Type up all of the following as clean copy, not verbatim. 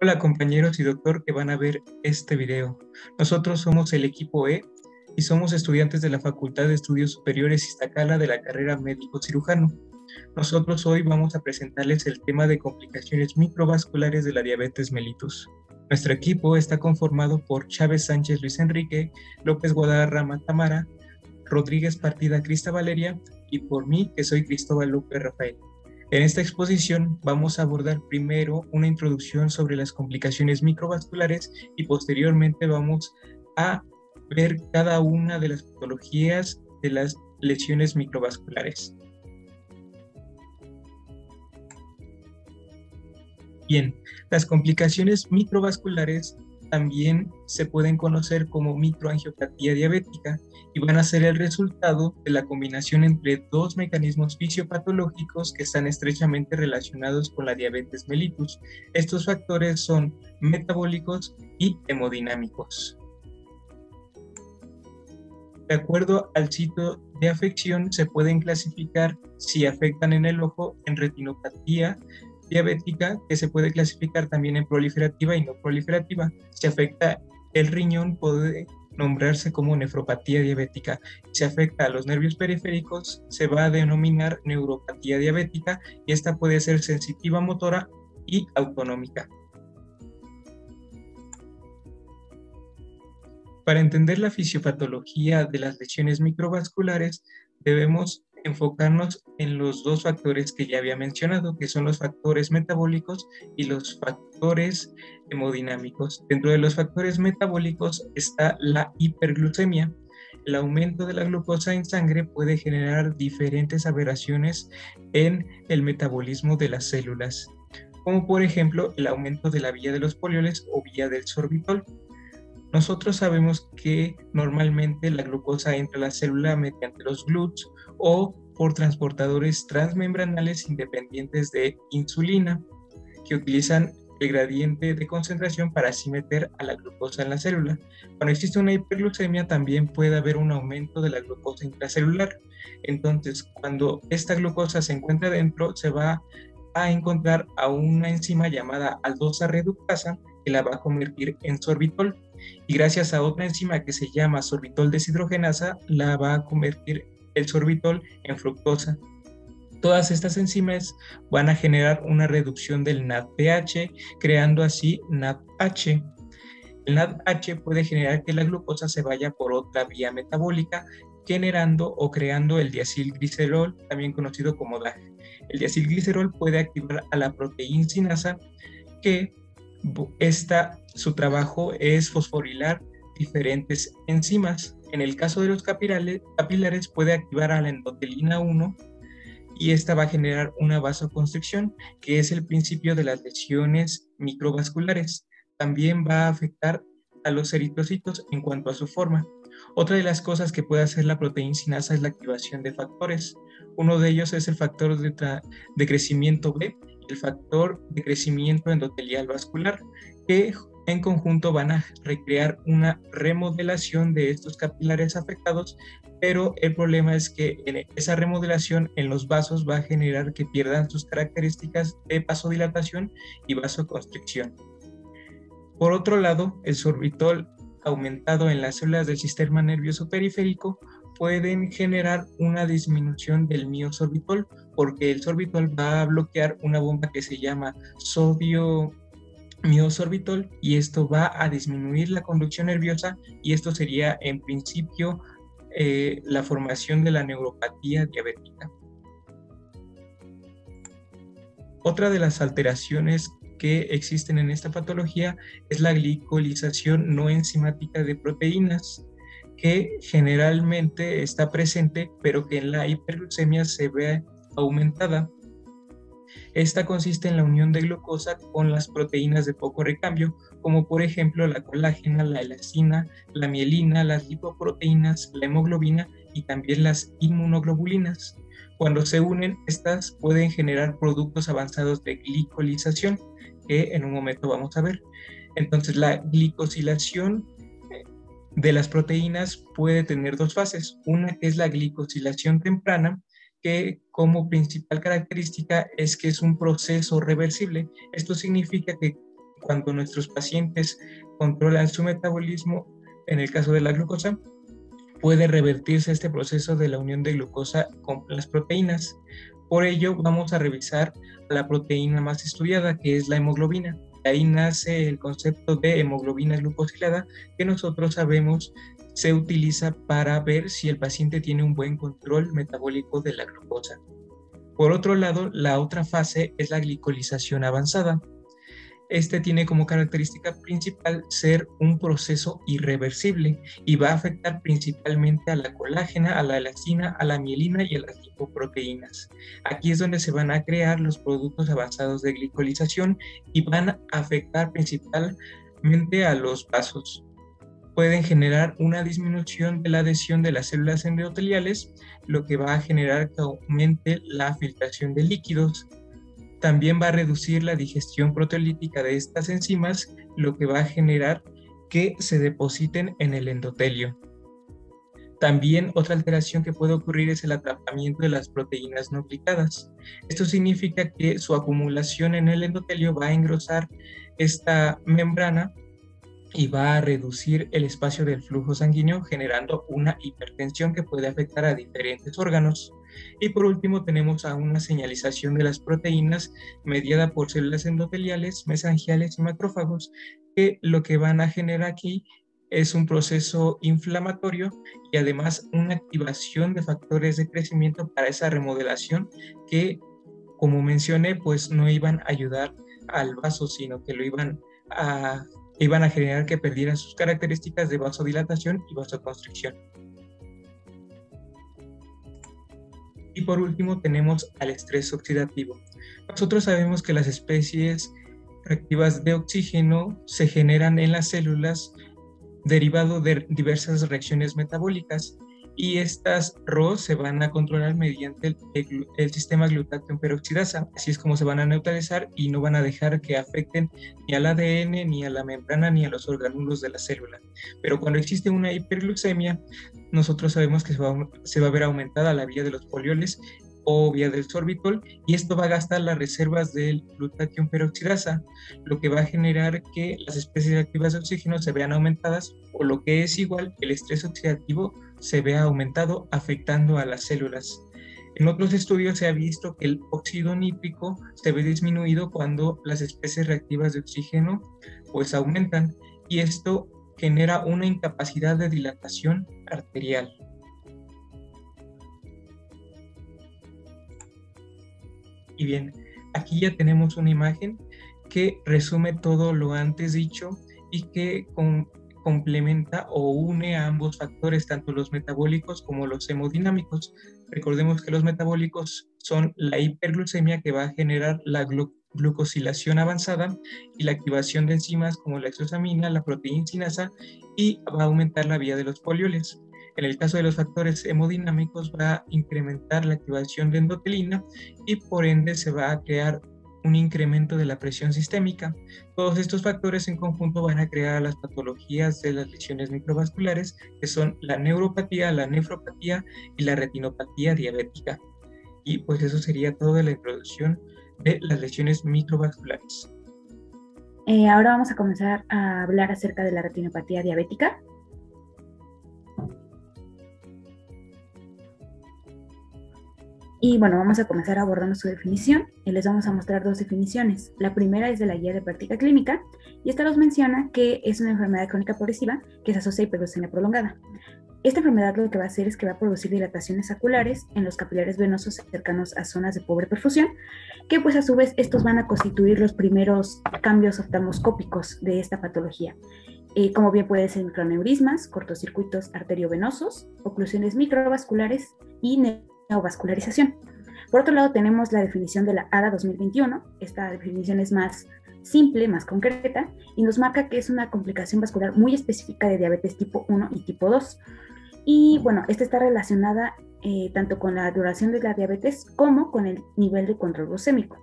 Hola compañeros y doctor que van a ver este video. Nosotros somos el equipo E y somos estudiantes de la Facultad de Estudios Superiores Iztacala de la carrera médico cirujano. Nosotros hoy vamos a presentarles el tema de complicaciones microvasculares de la diabetes mellitus. Nuestro equipo está conformado por Chávez Sánchez Luis Enrique, López Guadarrama Tamara, Rodríguez Partida Crista Valeria y por mí que soy Cristóbal López Rafael. En esta exposición vamos a abordar primero una introducción sobre las complicaciones microvasculares y posteriormente vamos a ver cada una de las patologías de las lesiones microvasculares. Bien, las complicaciones microvasculares también se pueden conocer como microangiopatía diabética y van a ser el resultado de la combinación entre dos mecanismos fisiopatológicos que están estrechamente relacionados con la diabetes mellitus. Estos factores son metabólicos y hemodinámicos. De acuerdo al sitio de afección, se pueden clasificar si afectan en el ojo en retinopatía diabética, que se puede clasificar también en proliferativa y no proliferativa. Si afecta el riñón, puede nombrarse como nefropatía diabética. Si afecta a los nervios periféricos, se va a denominar neuropatía diabética y esta puede ser sensitiva motora y autonómica. Para entender la fisiopatología de las lesiones microvasculares, debemos enfocarnos en los dos factores que ya había mencionado, que son los factores metabólicos y los factores hemodinámicos. Dentro de los factores metabólicos está la hiperglucemia. El aumento de la glucosa en sangre puede generar diferentes aberraciones en el metabolismo de las células, como por ejemplo el aumento de la vía de los polioles o vía del sorbitol. Nosotros sabemos que normalmente la glucosa entra a la célula mediante los GLUTs o por transportadores transmembranales independientes de insulina, que utilizan el gradiente de concentración para así meter a la glucosa en la célula. Cuando existe una hiperglucemia también puede haber un aumento de la glucosa intracelular. Entonces, cuando esta glucosa se encuentra dentro, se va a encontrar a una enzima llamada aldosa reductasa que la va a convertir en sorbitol. Y gracias a otra enzima que se llama sorbitol deshidrogenasa, la va a convertir el sorbitol en fructosa. Todas estas enzimas van a generar una reducción del NADPH, creando así NADH. El NADH puede generar que la glucosa se vaya por otra vía metabólica, generando o creando el diacilglicerol, también conocido como DAG. El diacilglicerol puede activar a la proteincinasa, que su trabajo es fosforilar diferentes enzimas. En el caso de los capilares puede activar a la endotelina 1 y esta va a generar una vasoconstricción, que es el principio de las lesiones microvasculares. También va a afectar a los eritrocitos en cuanto a su forma. Otra de las cosas que puede hacer la proteincinasa es la activación de factores. Uno de ellos es el factor de crecimiento B, el factor de crecimiento endotelial vascular, que en conjunto van a recrear una remodelación de estos capilares afectados, pero el problema es que esa remodelación en los vasos va a generar que pierdan sus características de vasodilatación y vasoconstricción. Por otro lado, el sorbitol aumentado en las células del sistema nervioso periférico pueden generar una disminución del miosorbitol, porque el sorbitol va a bloquear una bomba que se llama sodio miosorbitol y esto va a disminuir la conducción nerviosa y esto sería en principio la formación de la neuropatía diabética. Otra de las alteraciones que existen en esta patología es la glicolización no enzimática de proteínas, que generalmente está presente, pero que en la hiperglucemia se ve aumentada. Esta consiste en la unión de glucosa con las proteínas de poco recambio, como por ejemplo la colágena, la elastina, la mielina, las lipoproteínas, la hemoglobina y también las inmunoglobulinas. Cuando se unen, estas pueden generar productos avanzados de glicolización, que en un momento vamos a ver. Entonces, la glicosilación de las proteínas puede tener dos fases. Una que es la glicosilación temprana, que como principal característica es que es un proceso reversible. Esto significa que cuando nuestros pacientes controlan su metabolismo, en el caso de la glucosa, puede revertirse este proceso de la unión de glucosa con las proteínas. Por ello, vamos a revisar la proteína más estudiada, que es la hemoglobina. De ahí nace el concepto de hemoglobina glucosilada, que nosotros sabemos se utiliza para ver si el paciente tiene un buen control metabólico de la glucosa. Por otro lado, la otra fase es la glicolización avanzada. Este tiene como característica principal ser un proceso irreversible y va a afectar principalmente a la colágena, a la elastina, a la mielina y a las lipoproteínas. Aquí es donde se van a crear los productos avanzados de glicolización y van a afectar principalmente a los vasos. Pueden generar una disminución de la adhesión de las células endoteliales, lo que va a generar que aumente la filtración de líquidos. También va a reducir la digestión proteolítica de estas enzimas, lo que va a generar que se depositen en el endotelio. También otra alteración que puede ocurrir es el atrapamiento de las proteínas no glicadas. Esto significa que su acumulación en el endotelio va a engrosar esta membrana y va a reducir el espacio del flujo sanguíneo, generando una hipertensión que puede afectar a diferentes órganos. Y por último tenemos a una señalización de las proteínas mediada por células endoteliales, mesangiales y macrófagos, que lo que van a generar aquí es un proceso inflamatorio y además una activación de factores de crecimiento para esa remodelación que, como mencioné, pues no iban a ayudar al vaso, sino que lo iban a generar que perdieran sus características de vasodilatación y vasoconstricción. Y por último tenemos al estrés oxidativo. Nosotros sabemos que las especies reactivas de oxígeno se generan en las células derivado de diversas reacciones metabólicas y estas RO se van a controlar mediante el sistema glutatión peroxidasa. Así es como se van a neutralizar y no van a dejar que afecten ni al ADN, ni a la membrana, ni a los orgánulos de la célula. Pero cuando existe una hiperglucemia, nosotros sabemos que se va a ver aumentada la vía de los folioles o vía del sorbitol, y esto va a gastar las reservas del glutatión peroxidasa, lo que va a generar que las especies activas de oxígeno se vean aumentadas, o lo que es igual, el estrés oxidativo se vea aumentado, afectando a las células. En otros estudios se ha visto que el óxido nítrico se ve disminuido cuando las especies reactivas de oxígeno pues aumentan, y esto genera una incapacidad de dilatación arterial. Y bien, aquí ya tenemos una imagen que resume todo lo antes dicho y que complementa o une a ambos factores, tanto los metabólicos como los hemodinámicos. Recordemos que los metabólicos son la hiperglucemia, que va a generar la glucosilación avanzada y la activación de enzimas como la exosamina, la proteína sinasa, y va a aumentar la vía de los folioles. En el caso de los factores hemodinámicos va a incrementar la activación de endotelina y por ende se va a crear un incremento de la presión sistémica. Todos estos factores en conjunto van a crear las patologías de las lesiones microvasculares, que son la neuropatía, la nefropatía y la retinopatía diabética. Y pues eso sería toda la introducción de las lesiones microvasculares. Ahora vamos a comenzar a hablar acerca de la retinopatía diabética. Y bueno, vamos a comenzar abordando su definición y les vamos a mostrar dos definiciones. La primera es de la guía de práctica clínica y esta nos menciona que es una enfermedad crónica progresiva que se asocia a hiperglucemia prolongada. Esta enfermedad lo que va a hacer es que va a producir dilataciones oculares en los capilares venosos cercanos a zonas de pobre perfusión, que pues a su vez estos van a constituir los primeros cambios oftalmoscópicos de esta patología. Como bien pueden ser microaneurismas, cortocircuitos arteriovenosos, oclusiones microvasculares y neovascularización. Por otro lado, tenemos la definición de la ADA 2021. Esta definición es más simple, más concreta, y nos marca que es una complicación vascular muy específica de diabetes tipo 1 y tipo 2. Y bueno, esta está relacionada tanto con la duración de la diabetes como con el nivel de control glucémico.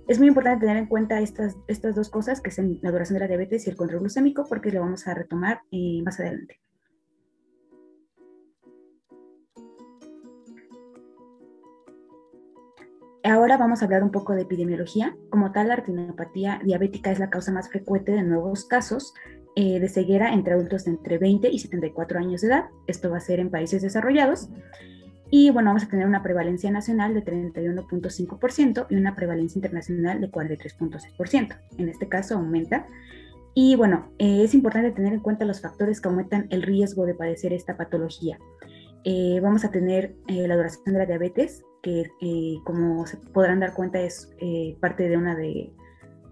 Es muy importante tener en cuenta estas dos cosas, que son la duración de la diabetes y el control glucémico, porque lo vamos a retomar más adelante. Ahora vamos a hablar un poco de epidemiología. Como tal, la retinopatía diabética es la causa más frecuente de nuevos casos de ceguera entre adultos de entre 20 y 74 años de edad. Esto va a ser en países desarrollados. Y bueno, vamos a tener una prevalencia nacional de 31.5% y una prevalencia internacional de 43.6%. En este caso aumenta. Y bueno, es importante tener en cuenta los factores que aumentan el riesgo de padecer esta patología. Vamos a tener la duración de la diabetes, que como se podrán dar cuenta es parte de una de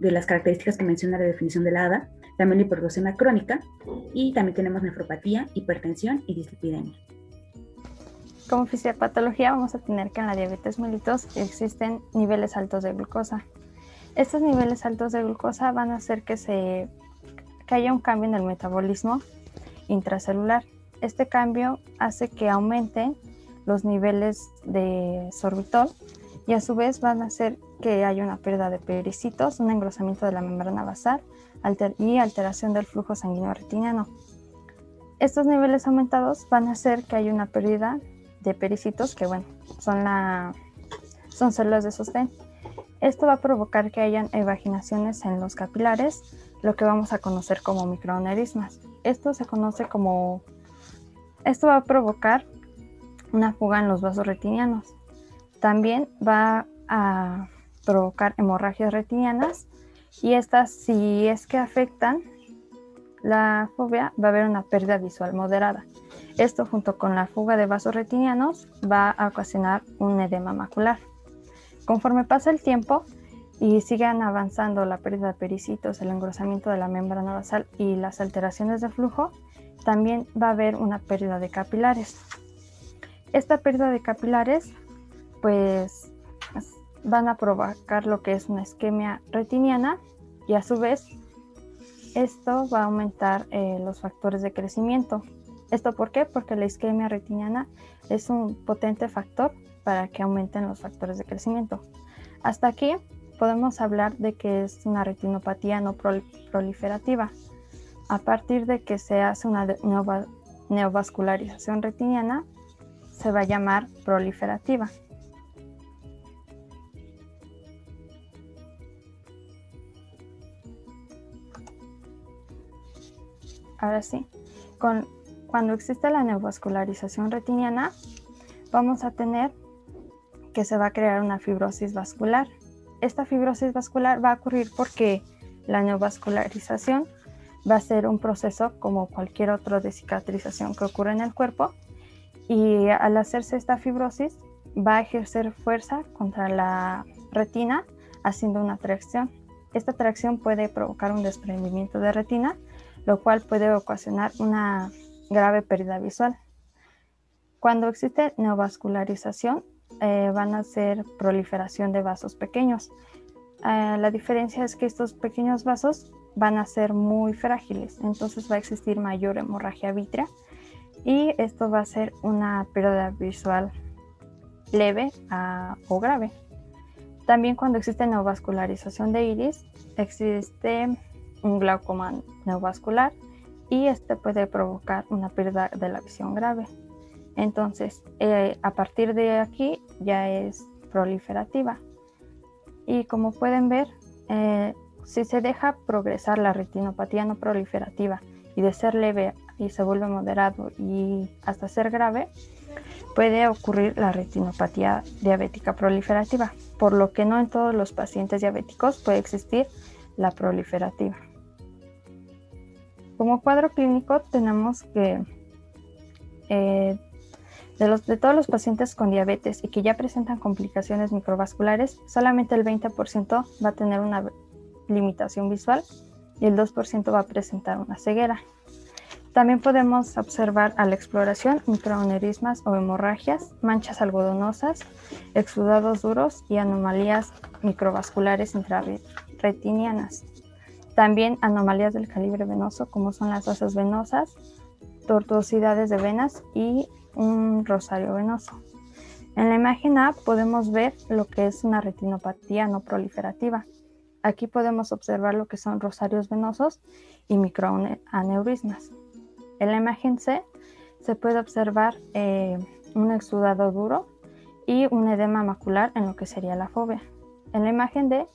las características que menciona la definición de la ADA, también la hiperglucemia crónica, y también tenemos nefropatía, hipertensión y dislipidemia. Como fisiopatología vamos a tener que en la diabetes mellitus existen niveles altos de glucosa. Estos niveles altos de glucosa van a hacer que haya un cambio en el metabolismo intracelular. Este cambio hace que aumenten los niveles de sorbitol y a su vez van a hacer que haya una pérdida de pericitos, un engrosamiento de la membrana basal y alteración del flujo sanguíneo retiniano. Estos niveles aumentados van a hacer que haya una pérdida de pericitos, que bueno, son células de sostén. Esto va a provocar que hayan evaginaciones en los capilares, lo que vamos a conocer como microaneurismas. Esto va a provocar una fuga en los vasos retinianos. También va a provocar hemorragias retinianas y estas, si es que afectan la fobia, va a haber una pérdida visual moderada. Esto junto con la fuga de vasos retinianos va a ocasionar un edema macular. Conforme pasa el tiempo y sigan avanzando la pérdida de pericitos, el engrosamiento de la membrana basal y las alteraciones de flujo, también va a haber una pérdida de capilares. Esta pérdida de capilares pues van a provocar lo que es una isquemia retiniana y a su vez esto va a aumentar los factores de crecimiento. ¿Esto por qué? Porque la isquemia retiniana es un potente factor para que aumenten los factores de crecimiento. Hasta aquí podemos hablar de que es una retinopatía no proliferativa. A partir de que se hace una neovascularización retiniana, se va a llamar proliferativa. Ahora sí, cuando existe la neovascularización retiniana, vamos a tener que se va a crear una fibrosis vascular. Esta fibrosis vascular va a ocurrir porque la neovascularización va a ser un proceso como cualquier otro de cicatrización que ocurre en el cuerpo y al hacerse esta fibrosis va a ejercer fuerza contra la retina haciendo una tracción. Esta tracción puede provocar un desprendimiento de retina, lo cual puede ocasionar una grave pérdida visual. Cuando existe neovascularización, van a ser proliferación de vasos pequeños. La diferencia es que estos pequeños vasos van a ser muy frágiles, entonces va a existir mayor hemorragia vítrea y esto va a ser una pérdida visual leve o grave. También cuando existe neovascularización de iris, existe un glaucoma neovascular y este puede provocar una pérdida de la visión grave. Entonces, a partir de aquí ya es proliferativa. Y como pueden ver, si se deja progresar la retinopatía no proliferativa y de ser leve y se vuelve moderado y hasta ser grave, puede ocurrir la retinopatía diabética proliferativa, por lo que no en todos los pacientes diabéticos puede existir la proliferativa. Como cuadro clínico tenemos que de todos los pacientes con diabetes y que ya presentan complicaciones microvasculares, solamente el 20% va a tener una limitación visual y el 2% va a presentar una ceguera. También podemos observar a la exploración microaneurismas o hemorragias, manchas algodonosas, exudados duros y anomalías microvasculares intrarretinianas. También anomalías del calibre venoso como son las vasas venosas, tortuosidades de venas y un rosario venoso. En la imagen A podemos ver lo que es una retinopatía no proliferativa. Aquí podemos observar lo que son rosarios venosos y microaneurismas. En la imagen C se puede observar un exudado duro y un edema macular en lo que sería la fovea. En la imagen D,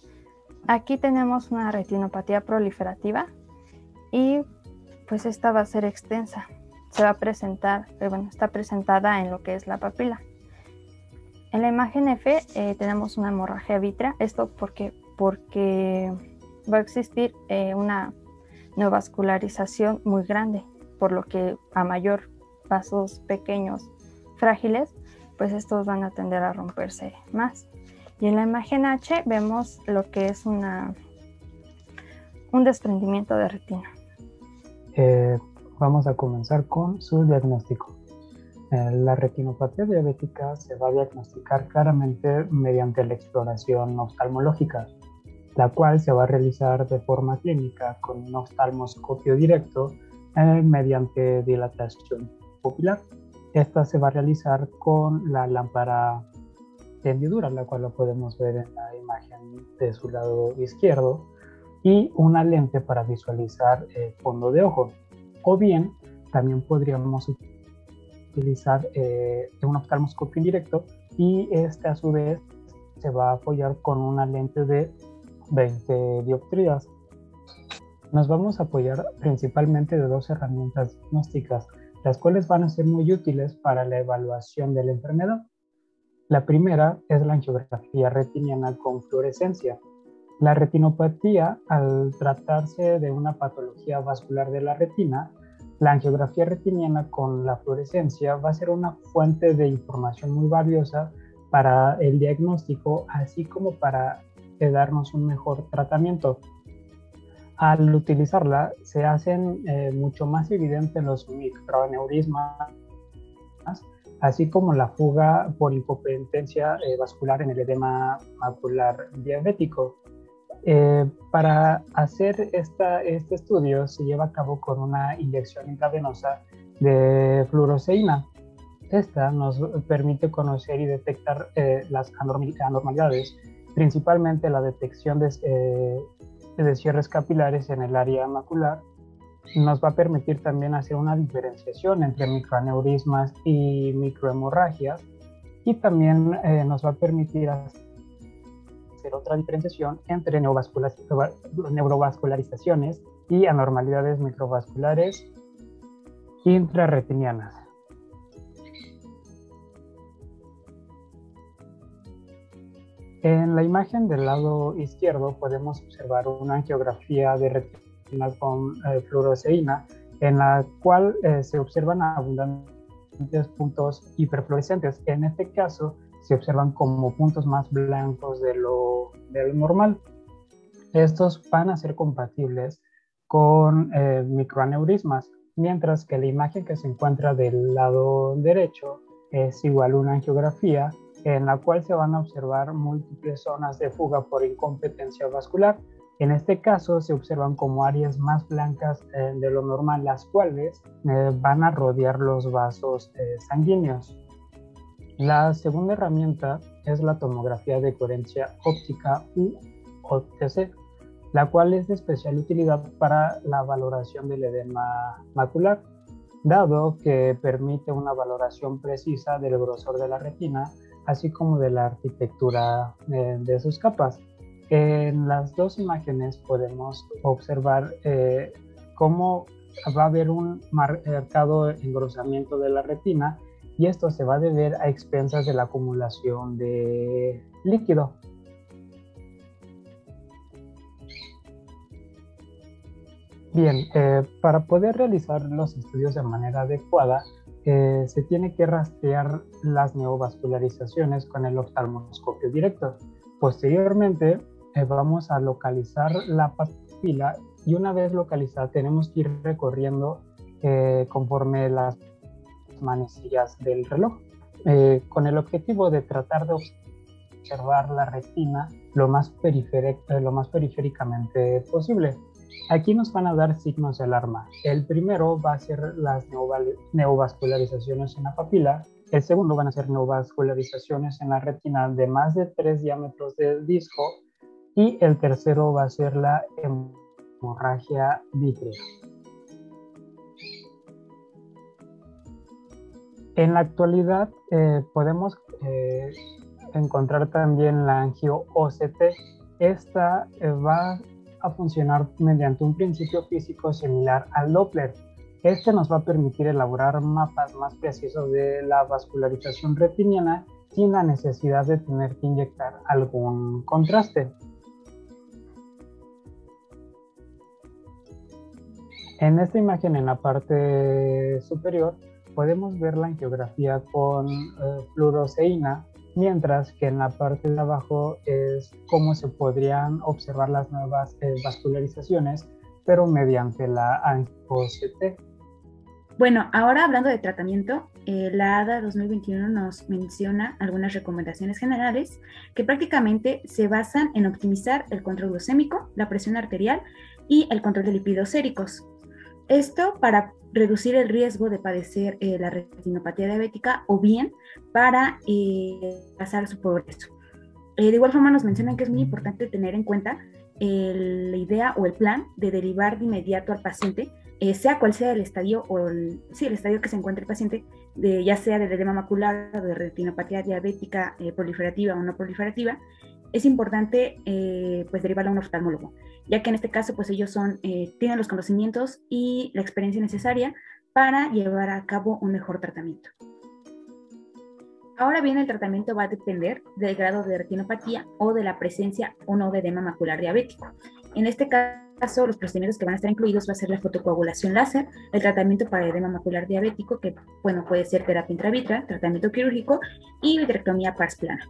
aquí tenemos una retinopatía proliferativa y pues esta va a ser extensa. Se va a presentar, está presentada en lo que es la papila. En la imagen F tenemos una hemorragia vítrea, esto porque va a existir una neovascularización muy grande, por lo que a mayor vasos pequeños frágiles, pues estos van a tender a romperse más. Y en la imagen H vemos lo que es un desprendimiento de retina. Vamos a comenzar con su diagnóstico. La retinopatía diabética se va a diagnosticar claramente mediante la exploración oftalmológica, la cual se va a realizar de forma clínica con un oftalmoscopio directo mediante dilatación pupilar. Esta se va a realizar con la lámpara de hendidura, la cual lo podemos ver en la imagen de su lado izquierdo, y una lente para visualizar el fondo de ojo. O bien, también podríamos utilizar un oftalmoscopio indirecto, y este a su vez se va a apoyar con una lente de 20 dioptrías. Nos vamos a apoyar principalmente de dos herramientas diagnósticas, las cuales van a ser muy útiles para la evaluación de la enfermedad. La primera es la angiografía retiniana con fluorescencia. La retinopatía, al tratarse de una patología vascular de la retina, la angiografía retiniana con la fluorescencia va a ser una fuente de información muy valiosa para el diagnóstico, así como para darnos un mejor tratamiento. Al utilizarla, se hacen mucho más evidentes los microaneurismas, así como la fuga por incompetencia vascular en el edema macular diabético. Para hacer este estudio se lleva a cabo con una inyección intravenosa de fluoroseína. Esta nos permite conocer y detectar las anormalidades, principalmente la detección de cierres capilares en el área macular. Nos va a permitir también hacer una diferenciación entre microaneurismas y microhemorragias, y también nos va a permitir hacer otra diferenciación entre neurovascularizaciones y anormalidades microvasculares intrarretinianas. En la imagen del lado izquierdo podemos observar una angiografía de retina con fluoroseína, en la cual se observan abundantes puntos hiperfluorescentes. En este caso se observan como puntos más blancos de lo normal. Estos van a ser compatibles con microaneurismas, mientras que la imagen que se encuentra del lado derecho es igual una angiografía en la cual se van a observar múltiples zonas de fuga por incompetencia vascular. En este caso se observan como áreas más blancas de lo normal, las cuales van a rodear los vasos sanguíneos. La segunda herramienta es la tomografía de coherencia óptica u OTC, la cual es de especial utilidad para la valoración del edema macular, dado que permite una valoración precisa del grosor de la retina, así como de la arquitectura de sus capas. En las dos imágenes podemos observar cómo va a haber un marcado engrosamiento de la retina, y esto se va a deber a expensas de la acumulación de líquido. Bien, para poder realizar los estudios de manera adecuada, se tiene que rastrear las neovascularizaciones con el oftalmoscopio directo. Posteriormente, vamos a localizar la papila, y una vez localizada tenemos que ir recorriendo conforme las manecillas del reloj, con el objetivo de tratar de observar la retina lo más periféricamente posible. Aquí nos van a dar signos de alarma. El primero va a ser las neovascularizaciones en la papila. El segundo van a ser neovascularizaciones en la retina de más de 3 diámetros del disco. Y el tercero va a ser la hemorragia vítrea. En la actualidad podemos encontrar también la angio-OCT. Esta va a funcionar mediante un principio físico similar al Doppler. Este nos va a permitir elaborar mapas más precisos de la vascularización retiniana sin la necesidad de tener que inyectar algún contraste. En esta imagen, en la parte superior, podemos ver la angiografía con fluoresceína, mientras que en la parte de abajo es cómo se podrían observar las nuevas vascularizaciones, pero mediante la angio-OCT. Bueno, ahora hablando de tratamiento, la ADA 2021 nos menciona algunas recomendaciones generales que prácticamente se basan en optimizar el control glucémico, la presión arterial y el control de lípidos séricos. Esto para reducir el riesgo de padecer la retinopatía diabética o bien para pasar su progreso. De igual forma nos mencionan que es muy importante tener en cuenta la idea o el plan de derivar de inmediato al paciente, sea cual sea el estadio o el estadio que se encuentre el paciente, ya sea de edema macular o de retinopatía diabética proliferativa o no proliferativa. Es importante pues derivarlo a un oftalmólogo, ya que en este caso pues ellos tienen los conocimientos y la experiencia necesaria para llevar a cabo un mejor tratamiento. Ahora bien, el tratamiento va a depender del grado de retinopatía o de la presencia o no de edema macular diabético. En este caso, los procedimientos que van a estar incluidos va a ser la fotocoagulación láser, el tratamiento para edema macular diabético, que bueno, puede ser terapia intravítrea, tratamiento quirúrgico y vitrectomía pars plana.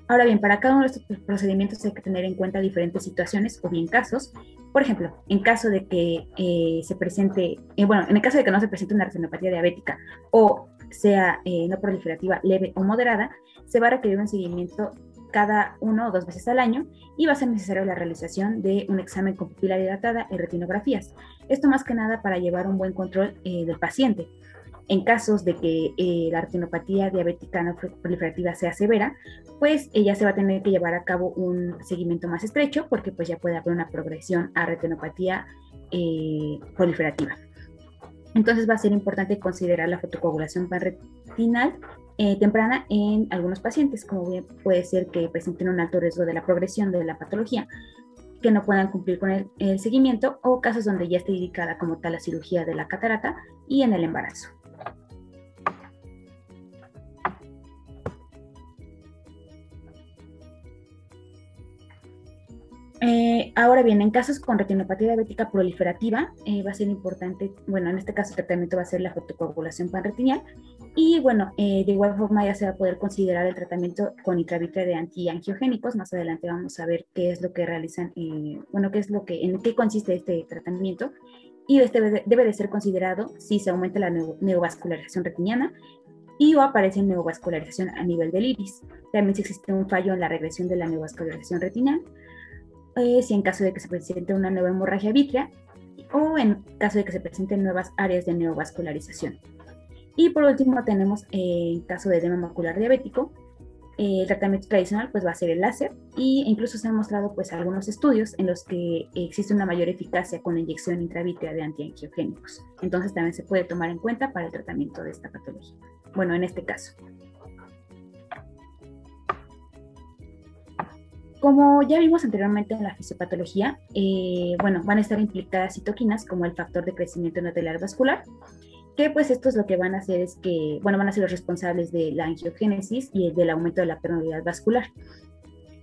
Ahora bien, para cada uno de estos procedimientos hay que tener en cuenta diferentes situaciones o bien casos. Por ejemplo, en caso de que se presente, en el caso de que no se presente una retinopatía diabética o sea no proliferativa, leve o moderada, se va a requerir un seguimiento cada 1 o 2 veces al año y va a ser necesario la realización de un examen con pupila dilatada y retinografías. Esto más que nada para llevar un buen control del paciente. En casos de que la retinopatía diabética no proliferativa sea severa, pues ya se va a tener que llevar a cabo un seguimiento más estrecho porque pues ya puede haber una progresión a retinopatía proliferativa. Entonces va a ser importante considerar la fotocoagulación panretinal temprana en algunos pacientes, como bien puede ser que presenten un alto riesgo de la progresión de la patología, que no puedan cumplir con el seguimiento, o casos donde ya esté indicada como tal la cirugía de la catarata y en el embarazo. Ahora bien, en casos con retinopatía diabética proliferativa, va a ser importante, en este caso el tratamiento va a ser la fotocoagulación panretinal y de igual forma ya se va a poder considerar el tratamiento con intravítrea de antiangiogénicos. Más adelante vamos a ver qué es lo que realizan, en qué consiste este tratamiento, y este debe de ser considerado si se aumenta la neovascularización retiniana y o aparece neovascularización a nivel del iris. También si existe un fallo en la regresión de la neovascularización retinal, si en caso de que se presente una nueva hemorragia vítrea o en caso de que se presenten nuevas áreas de neovascularización. Y por último tenemos en caso de edema macular diabético, el tratamiento tradicional pues va a ser el láser, y incluso se han mostrado pues algunos estudios en los que existe una mayor eficacia con la inyección intravítrea de antiangiogénicos. Entonces también se puede tomar en cuenta para el tratamiento de esta patología. En este caso. Como ya vimos anteriormente en la fisiopatología, van a estar implicadas citoquinas como el factor de crecimiento endotelar vascular, que pues estos lo que van a hacer es que, van a ser los responsables de la angiogénesis y del aumento de la permeabilidad vascular.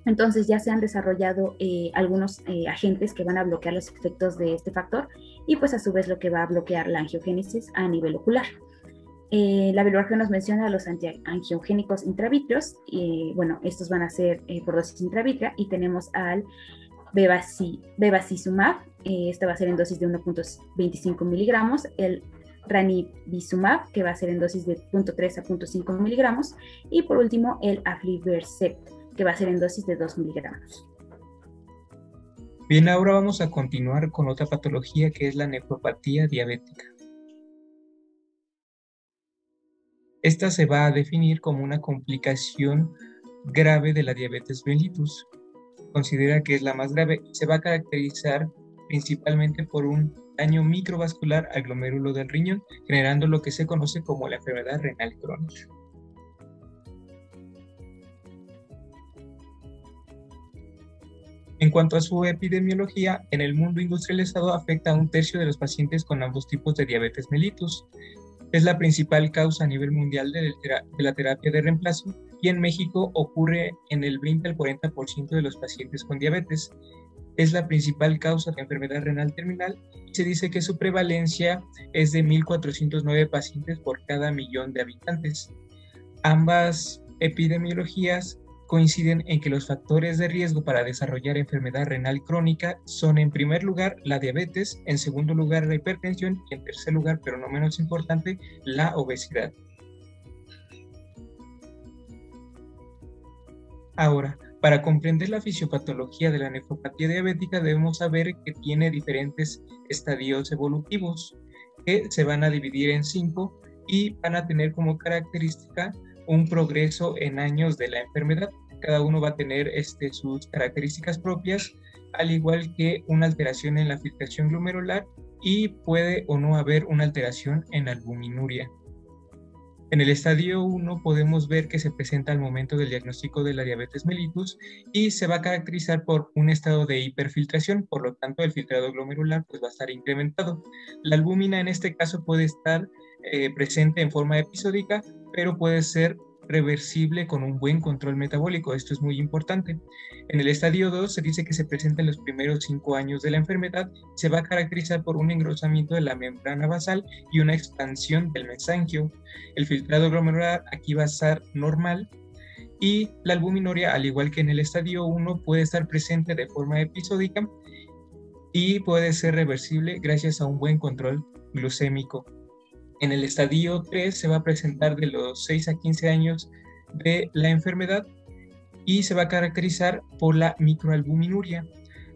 Entonces ya se han desarrollado algunos agentes que van a bloquear los efectos de este factor y pues a su vez lo que va a bloquear la angiogénesis a nivel ocular. La bibliografía nos menciona los antiangiogénicos intravítreos, estos van a ser por dosis intravítrea, y tenemos al bevacizumab, este va a ser en dosis de 1.25 miligramos, el ranibizumab, que va a ser en dosis de 0.3 a 0.5 miligramos, y por último el aflibercept, que va a ser en dosis de 2 miligramos. Bien, ahora vamos a continuar con otra patología que es la nefropatía diabética. Esta se va a definir como una complicación grave de la diabetes mellitus. Considera que es la más grave y se va a caracterizar principalmente por un daño microvascular al glomérulo del riñón, generando lo que se conoce como la enfermedad renal crónica. En cuanto a su epidemiología, en el mundo industrializado afecta a 1/3 de los pacientes con ambos tipos de diabetes mellitus. Es la principal causa a nivel mundial de la terapia de reemplazo y en México ocurre en el 20 al 40% de los pacientes con diabetes. Es la principal causa de enfermedad renal terminal y se dice que su prevalencia es de 1.409 pacientes por cada millón de habitantes. Ambas epidemiologías coinciden en que los factores de riesgo para desarrollar enfermedad renal crónica son, en primer lugar, la diabetes, en segundo lugar, la hipertensión y en tercer lugar, pero no menos importante, la obesidad. Ahora, para comprender la fisiopatología de la nefropatía diabética debemos saber que tiene diferentes estadios evolutivos que se van a dividir en 5 y van a tener como característica un progreso en años de la enfermedad. Cada uno va a tener sus características propias, al igual que una alteración en la filtración glomerular y puede o no haber una alteración en la albuminuria. En el estadio 1 podemos ver que se presenta al momento del diagnóstico de la diabetes mellitus y se va a caracterizar por un estado de hiperfiltración, por lo tanto el filtrado glomerular pues va a estar incrementado. La albúmina en este caso puede estar presente en forma episódica, pero puede ser reversible con un buen control metabólico. Esto es muy importante. En el estadio 2 se dice que se presenta en los primeros 5 años de la enfermedad. Se va a caracterizar por un engrosamiento de la membrana basal y una expansión del mesangio. El filtrado glomerular aquí va a estar normal y la albuminuria, al igual que en el estadio 1, puede estar presente de forma episódica y puede ser reversible gracias a un buen control glucémico. En el estadio 3 se va a presentar de los 6 a 15 años de la enfermedad y se va a caracterizar por la microalbuminuria.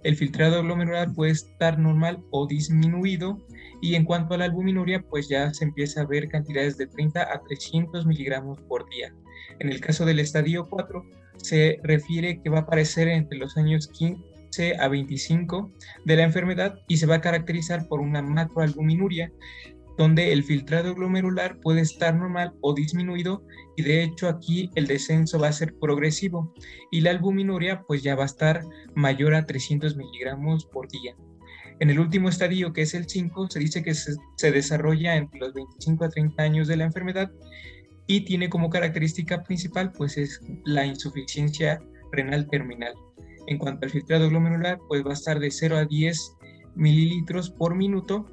El filtrado glomerular puede estar normal o disminuido y en cuanto a la albuminuria pues ya se empieza a ver cantidades de 30 a 300 miligramos por día. En el caso del estadio 4 se refiere que va a aparecer entre los años 15 a 25 de la enfermedad y se va a caracterizar por una macroalbuminuria, donde el filtrado glomerular puede estar normal o disminuido y de hecho aquí el descenso va a ser progresivo y la albuminuria pues ya va a estar mayor a 300 miligramos por día. En el último estadio, que es el 5, se dice que se desarrolla entre los 25 a 30 años de la enfermedad y tiene como característica principal pues es la insuficiencia renal terminal. En cuanto al filtrado glomerular pues va a estar de 0 a 10 mililitros por minuto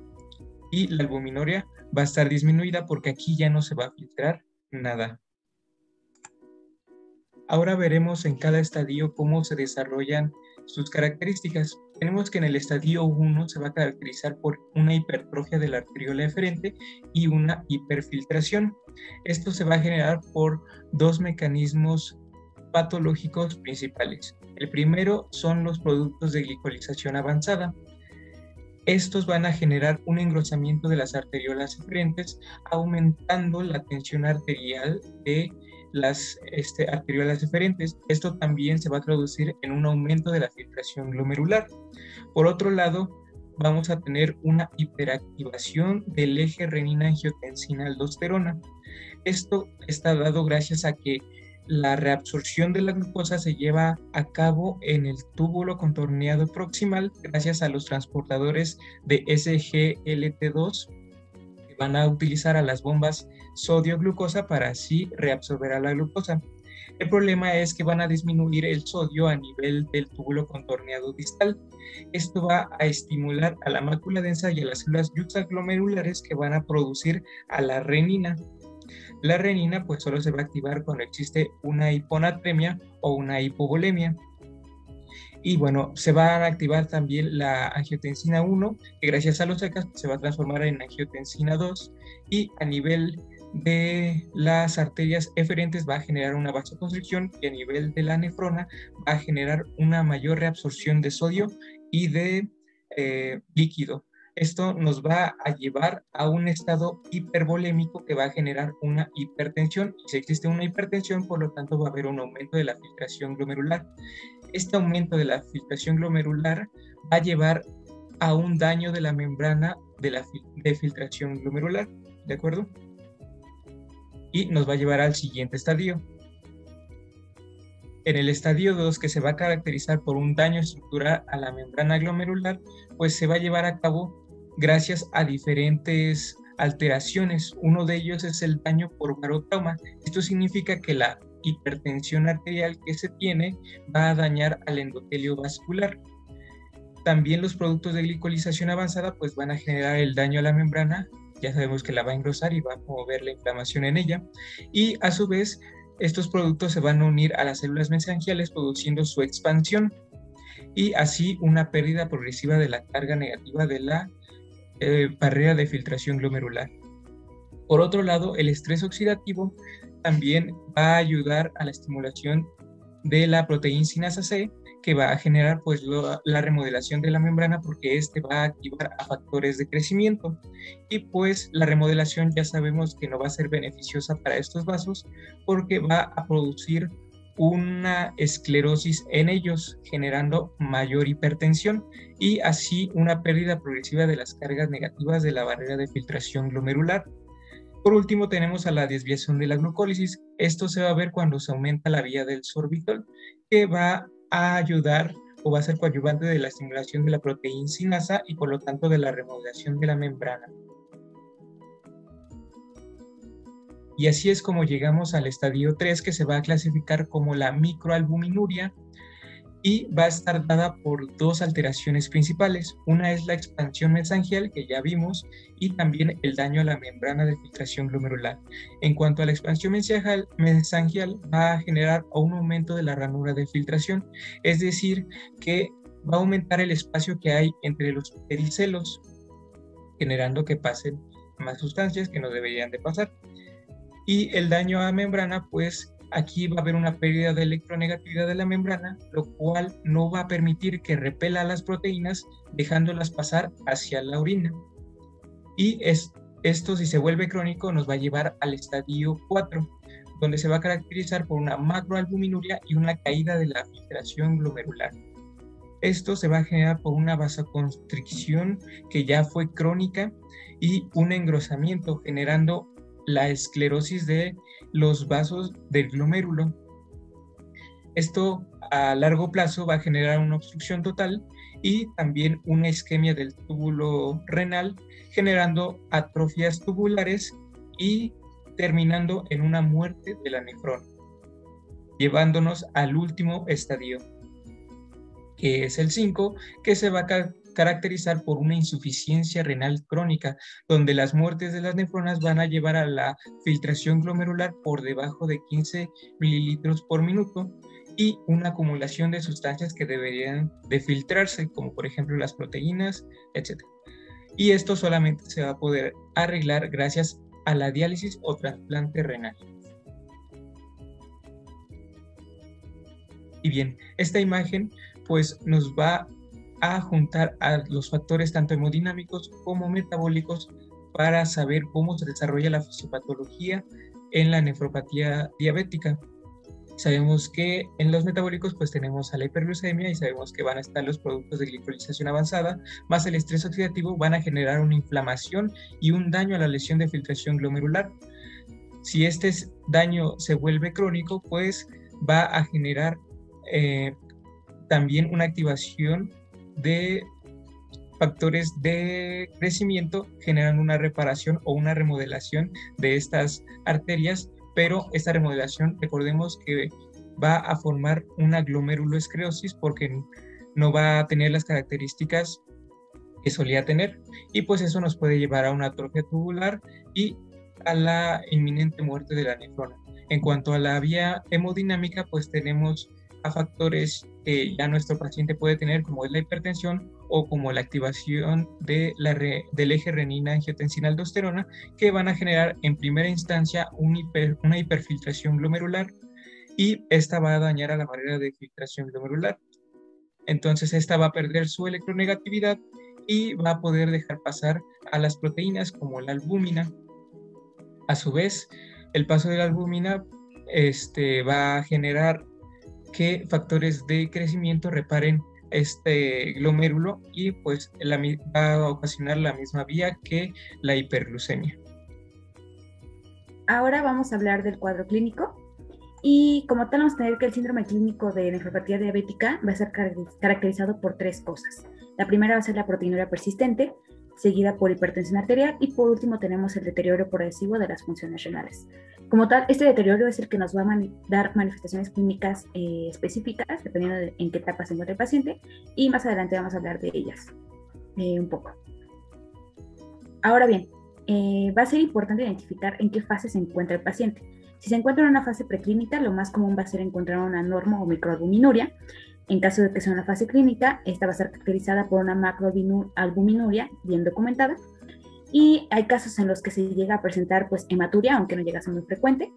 y la albuminuria va a estar disminuida porque aquí ya no se va a filtrar nada. Ahora veremos en cada estadio cómo se desarrollan sus características. Tenemos que en el estadio 1 se va a caracterizar por una hipertrofia de la arteriola eferente y una hiperfiltración. Esto se va a generar por dos mecanismos patológicos principales. El primero son los productos de glicolización avanzada. Estos van a generar un engrosamiento de las arteriolas eferentes, aumentando la tensión arterial de las arteriolas eferentes. Esto también se va a traducir en un aumento de la filtración glomerular. Por otro lado, vamos a tener una hiperactivación del eje renina-angiotensina-aldosterona. Esto está dado gracias a que la reabsorción de la glucosa se lleva a cabo en el túbulo contorneado proximal gracias a los transportadores de SGLT2 que van a utilizar a las bombas sodio-glucosa para así reabsorber a la glucosa. El problema es que van a disminuir el sodio a nivel del túbulo contorneado distal. Esto va a estimular a la mácula densa y a las células yuxtaglomerulares que van a producir a la renina. La renina pues solo se va a activar cuando existe una hiponatremia o una hipovolemia. Y bueno, se va a activar también la angiotensina 1, que gracias a los ECAs se va a transformar en angiotensina 2 y a nivel de las arterias eferentes va a generar una vasoconstricción y a nivel de la nefrona va a generar una mayor reabsorción de sodio y de líquido. Esto nos va a llevar a un estado hipervolémico que va a generar una hipertensión. Y si existe una hipertensión, por lo tanto, va a haber un aumento de la filtración glomerular. Este aumento de la filtración glomerular va a llevar a un daño de la membrana de filtración glomerular, ¿de acuerdo? Y nos va a llevar al siguiente estadio. En el estadio 2, que se va a caracterizar por un daño estructural a la membrana glomerular, pues se va a llevar a cabo gracias a diferentes alteraciones. Uno de ellos es el daño por barotrauma. Esto significa que la hipertensión arterial que se tiene va a dañar al endotelio vascular. También los productos de glicolización avanzada pues van a generar el daño a la membrana. Ya sabemos que la va a engrosar y va a mover la inflamación en ella. Y a su vez, estos productos se van a unir a las células mesangiales produciendo su expansión y así una pérdida progresiva de la carga negativa de la barrera de filtración glomerular. Por otro lado, el estrés oxidativo también va a ayudar a la estimulación de la proteína sinasa C, que va a generar pues la remodelación de la membrana, porque este va a activar a factores de crecimiento, y pues la remodelación ya sabemos que no va a ser beneficiosa para estos vasos porque va a producir una esclerosis en ellos, generando mayor hipertensión y así una pérdida progresiva de las cargas negativas de la barrera de filtración glomerular. Por último, tenemos a la desviación de la glucólisis. Esto se va a ver cuando se aumenta la vía del sorbitol, que va a ayudar o va a ser coadyuvante de la estimulación de la proteína sinasa y por lo tanto de la remodelación de la membrana. Y así es como llegamos al estadio 3, que se va a clasificar como la microalbuminuria y va a estar dada por dos alteraciones principales. Una es la expansión mesangial, que ya vimos, y también el daño a la membrana de filtración glomerular. En cuanto a la expansión mesangial, va a generar un aumento de la ranura de filtración, es decir, que va a aumentar el espacio que hay entre los pericelos, generando que pasen más sustancias que no deberían de pasar. Y el daño a membrana, pues aquí va a haber una pérdida de electronegatividad de la membrana, lo cual no va a permitir que repela las proteínas, dejándolas pasar hacia la orina. Y esto, si se vuelve crónico, nos va a llevar al estadio 4, donde se va a caracterizar por una macroalbuminuria y una caída de la filtración glomerular. Esto se va a generar por una vasoconstricción que ya fue crónica y un engrosamiento, generando la esclerosis de los vasos del glomérulo. Esto a largo plazo va a generar una obstrucción total y también una isquemia del túbulo renal, generando atrofias tubulares y terminando en una muerte de la nefrona, llevándonos al último estadio, que es el 5, que se va a caracterizar por una insuficiencia renal crónica, donde las muertes de las nefronas van a llevar a la filtración glomerular por debajo de 15 mililitros por minuto y una acumulación de sustancias que deberían de filtrarse, como por ejemplo las proteínas, etc. Y esto solamente se va a poder arreglar gracias a la diálisis o trasplante renal. Y bien, esta imagen pues nos va a juntar a los factores tanto hemodinámicos como metabólicos para saber cómo se desarrolla la fisiopatología en la nefropatía diabética. Sabemos que en los metabólicos pues tenemos a la hiperglucemia y sabemos que van a estar los productos de glicolización avanzada más el estrés oxidativo, van a generar una inflamación y un daño a la lesión de filtración glomerular. Si este daño se vuelve crónico, pues va a generar también una activación de factores de crecimiento, generando una reparación o una remodelación de estas arterias, pero esta remodelación, recordemos que va a formar una glomerulosclerosis porque no va a tener las características que solía tener, y pues eso nos puede llevar a una atrofia tubular y a la inminente muerte de la nefrona. En cuanto a la vía hemodinámica, pues tenemos a factores que ya nuestro paciente puede tener, como es la hipertensión o como la activación de del eje renina-angiotensina-aldosterona, que van a generar en primera instancia una hiperfiltración glomerular, y esta va a dañar a la barrera de filtración glomerular. Entonces esta va a perder su electronegatividad y va a poder dejar pasar a las proteínas como la albúmina. A su vez, el paso de la albúmina va a generar que factores de crecimiento reparen este glomérulo y pues va a ocasionar la misma vía que la hiperglucemia. Ahora vamos a hablar del cuadro clínico. Y como tal vamos a tener que el síndrome clínico de nefropatía diabética va a ser caracterizado por 3 cosas. La primera va a ser la proteinuria persistente, seguida por hipertensión arterial y por último tenemos el deterioro progresivo de las funciones renales. Como tal, este deterioro es el que nos va a dar manifestaciones clínicas específicas, dependiendo de en qué etapa se encuentra el paciente, y más adelante vamos a hablar de ellas un poco. Ahora bien, va a ser importante identificar en qué fase se encuentra el paciente. Si se encuentra en una fase preclínica, lo más común va a ser encontrar una normo o microalbuminuria. En caso de que sea una fase clínica, esta va a ser caracterizada por una macroalbuminuria bien documentada. Y hay casos en los que se llega a presentar pues hematuria, aunque no llega a ser muy frecuente.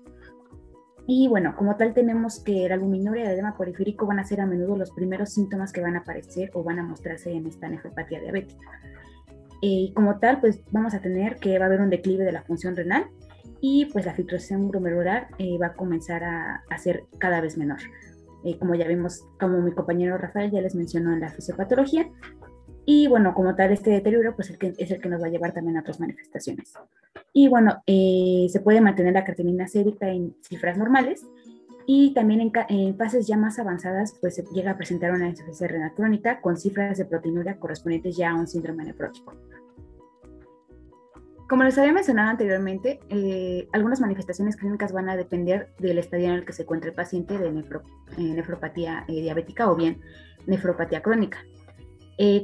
Y bueno, como tal tenemos que la albuminuria y el edema porfírico van a ser a menudo los primeros síntomas que van a aparecer o van a mostrarse en esta nefropatía diabética. Y como tal, pues vamos a tener que va a haber un declive de la función renal y pues la filtración glomerular va a comenzar a ser cada vez menor. Como ya vimos, como mi compañero Rafael ya les mencionó en la fisiopatología, y bueno, como tal este deterioro pues es el que nos va a llevar también a otras manifestaciones. Y bueno, se puede mantener la creatinina sérica en cifras normales, y también en fases ya más avanzadas pues se llega a presentar una insuficiencia renal crónica con cifras de proteinuria correspondientes ya a un síndrome nefrótico. Como les había mencionado anteriormente, algunas manifestaciones clínicas van a depender del estadio en el que se encuentra el paciente de nefropatía diabética o bien nefropatía crónica.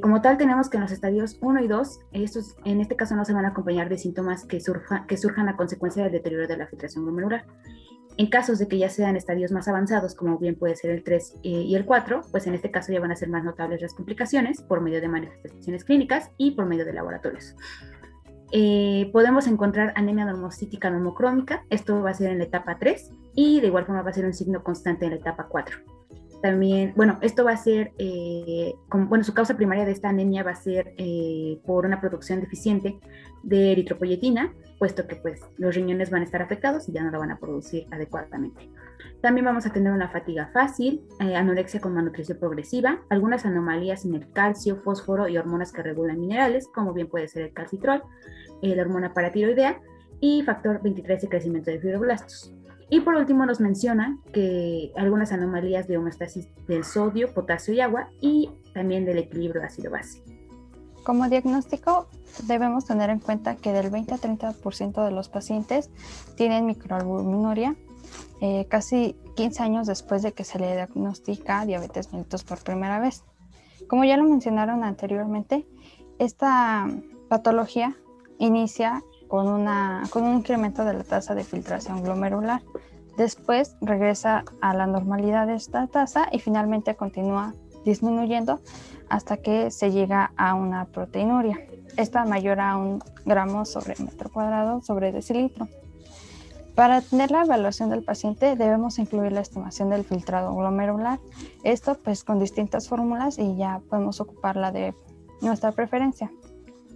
Como tal, tenemos que en los estadios 1 y 2, estos en este caso no se van a acompañar de síntomas que surjan a consecuencia del deterioro de la filtración glomerular. En casos de que ya sean estadios más avanzados, como bien puede ser el 3 y el 4, pues en este caso ya van a ser más notables las complicaciones por medio de manifestaciones clínicas y por medio de laboratorios. Podemos encontrar anemia normocítica normocrónica, esto va a ser en la etapa 3 y de igual forma va a ser un signo constante en la etapa 4. También, bueno, esto va a ser, su causa primaria de esta anemia va a ser por una producción deficiente de eritropoyetina, puesto que pues los riñones van a estar afectados y ya no la van a producir adecuadamente. También vamos a tener una fatiga fácil, anorexia con malnutrición progresiva, algunas anomalías en el calcio, fósforo y hormonas que regulan minerales, como bien puede ser el calcitrol, la hormona paratiroidea y factor 23 de crecimiento de fibroblastos. Y por último nos menciona que algunas anomalías de homeostasis del sodio, potasio y agua y también del equilibrio ácido-base. Como diagnóstico, debemos tener en cuenta que del 20 a 30% de los pacientes tienen microalbuminuria, casi 15 años después de que se le diagnostica diabetes mellitus por primera vez. Como ya lo mencionaron anteriormente, esta patología inicia con un incremento de la tasa de filtración glomerular. Después regresa a la normalidad de esta tasa y finalmente continúa disminuyendo hasta que se llega a una proteinuria. Esta mayor a 1 gramo sobre metro cuadrado sobre decilitro. Para tener la evaluación del paciente debemos incluir la estimación del filtrado glomerular. Esto pues con distintas fórmulas y ya podemos ocupar la de nuestra preferencia.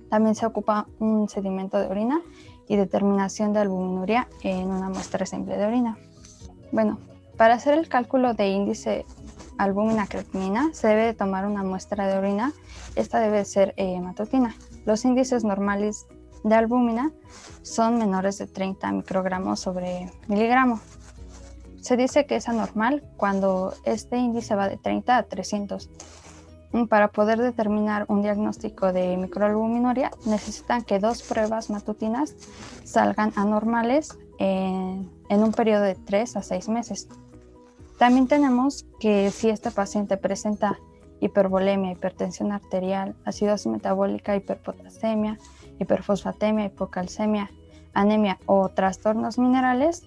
También se ocupa un sedimento de orina y determinación de albuminuria en una muestra simple de orina. Bueno, para hacer el cálculo de índice albúmina-creatinina se debe de tomar una muestra de orina. Esta debe ser matutina. Los índices normales de albúmina son menores de 30 microgramos sobre miligramo. Se dice que es anormal cuando este índice va de 30 a 300. Para poder determinar un diagnóstico de microalbuminuria necesitan que 2 pruebas matutinas salgan anormales en un periodo de 3 a 6 meses. También tenemos que si este paciente presenta hipervolemia, hipertensión arterial, acidosis metabólica, hiperpotasemia, hiperfosfatemia, hipocalcemia, anemia o trastornos minerales,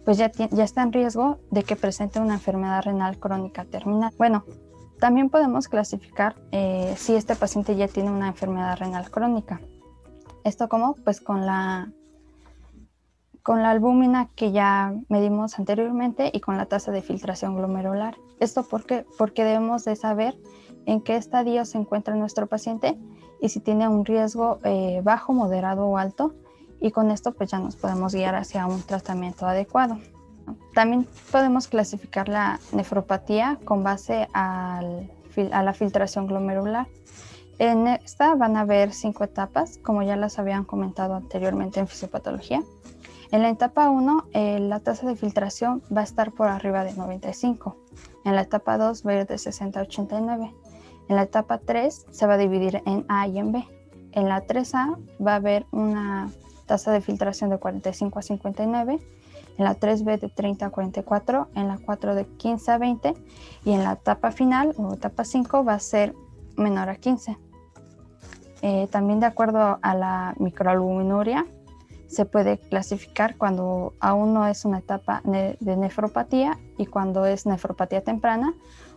pues ya está en riesgo de que presente una enfermedad renal crónica terminal. Bueno, también podemos clasificar si este paciente ya tiene una enfermedad renal crónica. ¿Esto cómo? Pues con la albúmina que ya medimos anteriormente y con la tasa de filtración glomerular. ¿Esto por qué? Porque debemos de saber en qué estadio se encuentra nuestro paciente y si tiene un riesgo bajo, moderado o alto, y con esto pues ya nos podemos guiar hacia un tratamiento adecuado. También podemos clasificar la nefropatía con base al a la filtración glomerular. En esta van a haber 5 etapas, como ya las habían comentado anteriormente en fisiopatología. En la etapa 1, la tasa de filtración va a estar por arriba de 95. En la etapa 2 va a ir de 60 a 89. En la etapa 3 se va a dividir en A y en B. En la 3A va a haber una tasa de filtración de 45 a 59. En la 3B de 30 a 44. En la 4 de 15 a 20. Y en la etapa final, o etapa 5, va a ser menor a 15. También de acuerdo a la microalbuminuria, se puede clasificar cuando aún no es una etapa de nefropatía y cuando es nefropatía temprana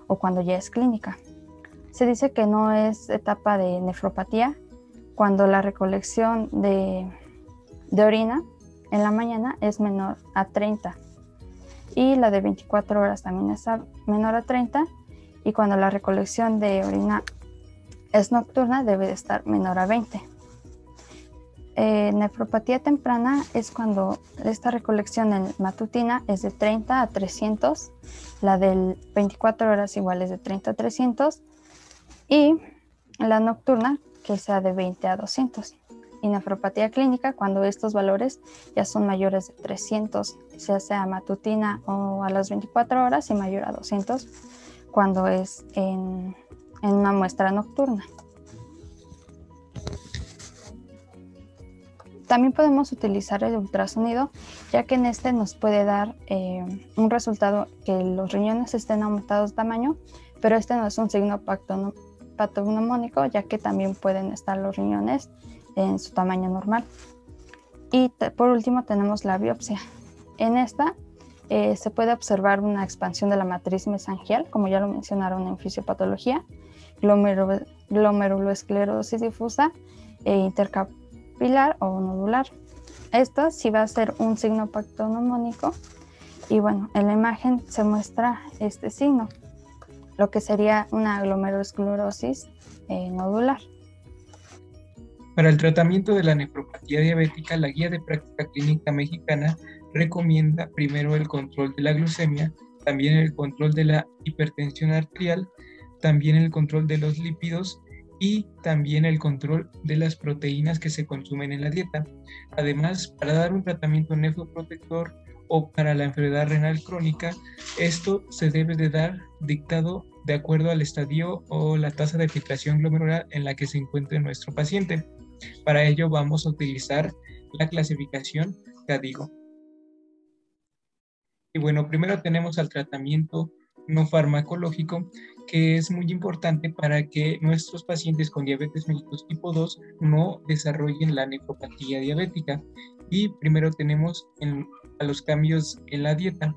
o cuando ya es clínica. Se dice que no es etapa de nefropatía cuando la recolección de orina en la mañana es menor a 30 y la de 24 horas también es menor a 30, y cuando la recolección de orina es nocturna debe de estar menor a 20. Nefropatía temprana es cuando esta recolección en matutina es de 30 a 300, la del 24 horas igual es de 30 a 300 y la nocturna que sea de 20 a 200. Y nefropatía clínica cuando estos valores ya son mayores de 300, ya sea matutina o a las 24 horas, y mayor a 200 cuando es en una muestra nocturna. También podemos utilizar el ultrasonido, ya que en este nos puede dar un resultado que los riñones estén aumentados de tamaño, pero este no es un signo patognomónico, ya que también pueden estar los riñones en su tamaño normal. Y por último tenemos la biopsia. En esta se puede observar una expansión de la matriz mesangial, como ya lo mencionaron en fisiopatología, glomeruloesclerosis difusa e intercapilar o nodular. Esto sí va a ser un signo patognomónico, y bueno, en la imagen se muestra este signo, lo que sería una glomerulosclerosis nodular. Para el tratamiento de la nefropatía diabética, la Guía de Práctica Clínica Mexicana recomienda primero el control de la glucemia, también el control de la hipertensión arterial, también el control de los lípidos y también el control de las proteínas que se consumen en la dieta. Además, para dar un tratamiento nefroprotector o para la enfermedad renal crónica, esto se debe de dar dictado de acuerdo al estadio o la tasa de filtración glomerular en la que se encuentre nuestro paciente. Para ello vamos a utilizar la clasificación CADIGO. Y bueno, primero tenemos al tratamiento no farmacológico, que es muy importante para que nuestros pacientes con diabetes mellitus tipo 2 no desarrollen la nefropatía diabética. Y primero tenemos a los cambios en la dieta.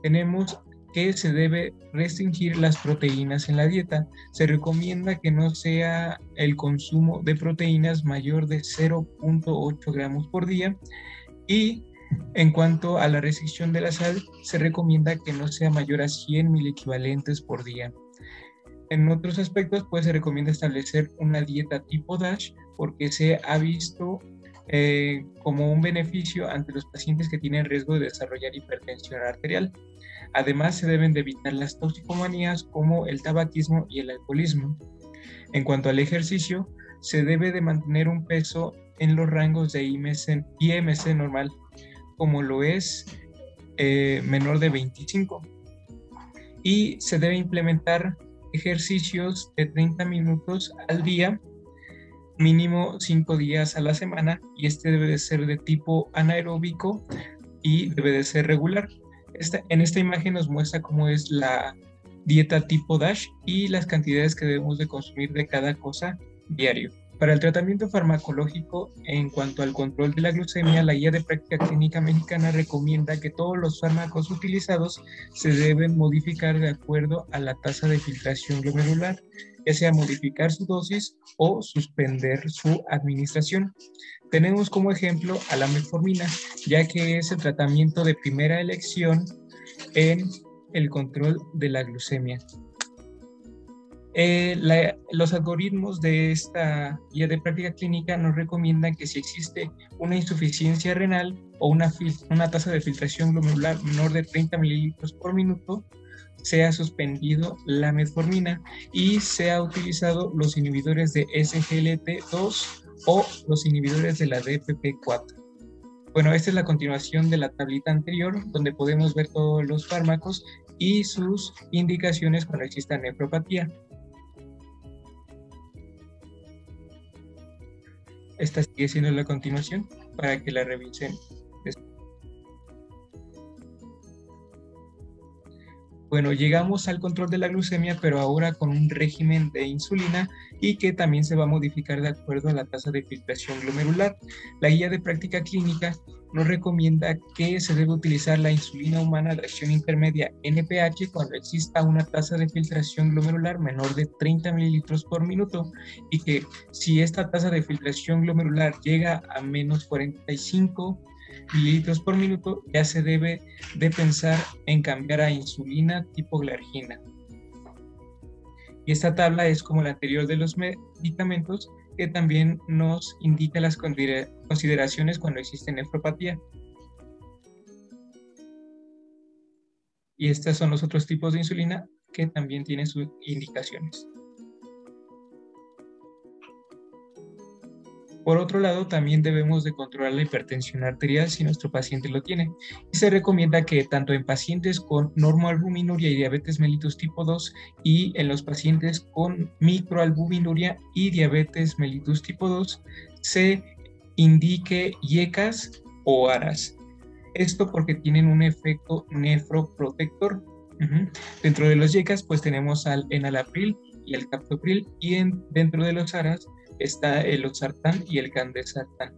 Tenemos que se debe restringir las proteínas en la dieta. Se recomienda que no sea el consumo de proteínas mayor de 0.8 gramos por día, y en cuanto a la restricción de la sal, se recomienda que no sea mayor a 100 miliequivalentes por día. En otros aspectos, pues se recomienda establecer una dieta tipo DASH, porque se ha visto como un beneficio ante los pacientes que tienen riesgo de desarrollar hipertensión arterial. Además, se deben de evitar las toxicomanías como el tabaquismo y el alcoholismo. En cuanto al ejercicio, se debe de mantener un peso en los rangos de IMC normal, como lo es menor de 25. Y se debe implementar ejercicios de 30 minutos al día, mínimo 5 días a la semana, y este debe de ser de tipo anaeróbico y debe de ser regular. En esta imagen nos muestra cómo es la dieta tipo DASH y las cantidades que debemos de consumir de cada cosa diario. Para el tratamiento farmacológico, en cuanto al control de la glucemia, la Guía de Práctica Clínica Mexicana recomienda que todos los fármacos utilizados se deben modificar de acuerdo a la tasa de filtración glomerular, ya sea modificar su dosis o suspender su administración. Tenemos como ejemplo a la metformina, ya que es el tratamiento de primera elección en el control de la glucemia. Los algoritmos de esta guía de práctica clínica nos recomiendan que si existe una insuficiencia renal o una tasa de filtración glomerular menor de 30 mililitros por minuto, se ha suspendido la metformina y se ha utilizado los inhibidores de SGLT2 o los inhibidores de la DPP4. Bueno, esta es la continuación de la tablita anterior, donde podemos ver todos los fármacos y sus indicaciones cuando exista nefropatía. Esta sigue siendo la continuación para que la revisen. Bueno, llegamos al control de la glucemia, pero ahora con un régimen de insulina y que también se va a modificar de acuerdo a la tasa de filtración glomerular. La guía de práctica clínica nos recomienda que se debe utilizar la insulina humana de acción intermedia NPH cuando exista una tasa de filtración glomerular menor de 30 mililitros por minuto y que si esta tasa de filtración glomerular llega a menos 45 mililitros por minuto, ya se debe de pensar en cambiar a insulina tipo glargina. Y esta tabla es como la anterior de los medicamentos, que también nos indica las consideraciones cuando existe nefropatía. Y estos son los otros tipos de insulina que también tienen sus indicaciones. Por otro lado, también debemos de controlar la hipertensión arterial si nuestro paciente lo tiene. Y se recomienda que tanto en pacientes con normoalbuminuria y diabetes mellitus tipo 2 y en los pacientes con microalbuminuria y diabetes mellitus tipo 2 se indique IECAS o ARAS. Esto porque tienen un efecto nefroprotector. Dentro de los IECAS pues tenemos al enalapril y el captopril y dentro de los ARAS está el losartán y el candesartán.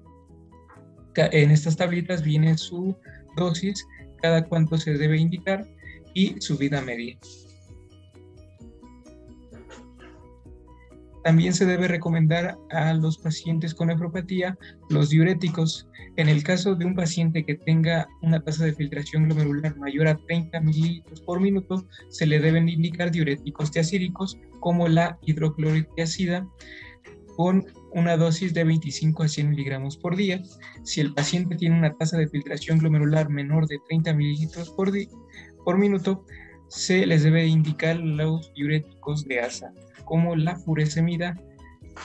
En estas tablitas viene su dosis, cada cuánto se debe indicar y su vida media. También se debe recomendar a los pacientes con nefropatía los diuréticos. En el caso de un paciente que tenga una tasa de filtración glomerular mayor a 30 mililitros por minuto, se le deben indicar diuréticos tiacídicos como la hidroclorotiazida, con una dosis de 25 a 100 miligramos por día. Si el paciente tiene una tasa de filtración glomerular menor de 30 mililitros por minuto, se les debe indicar los diuréticos de ASA, como la furosemida,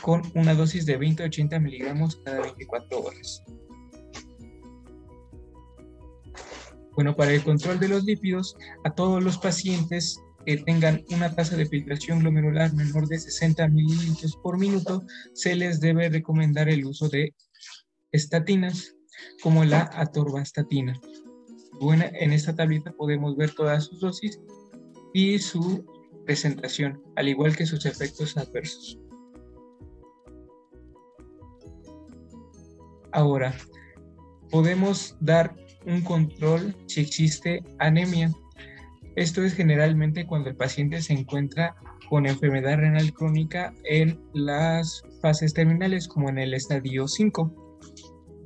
con una dosis de 20 a 80 miligramos cada 24 horas. Bueno, para el control de los lípidos, a todos los pacientes que tengan una tasa de filtración glomerular menor de 60 mililitros por minuto, se les debe recomendar el uso de estatinas, como la atorvastatina. Bueno, en esta tablita podemos ver todas sus dosis y su presentación, al igual que sus efectos adversos. Ahora, podemos dar un control si existe anemia. Esto es generalmente cuando el paciente se encuentra con enfermedad renal crónica en las fases terminales, como en el estadio 5,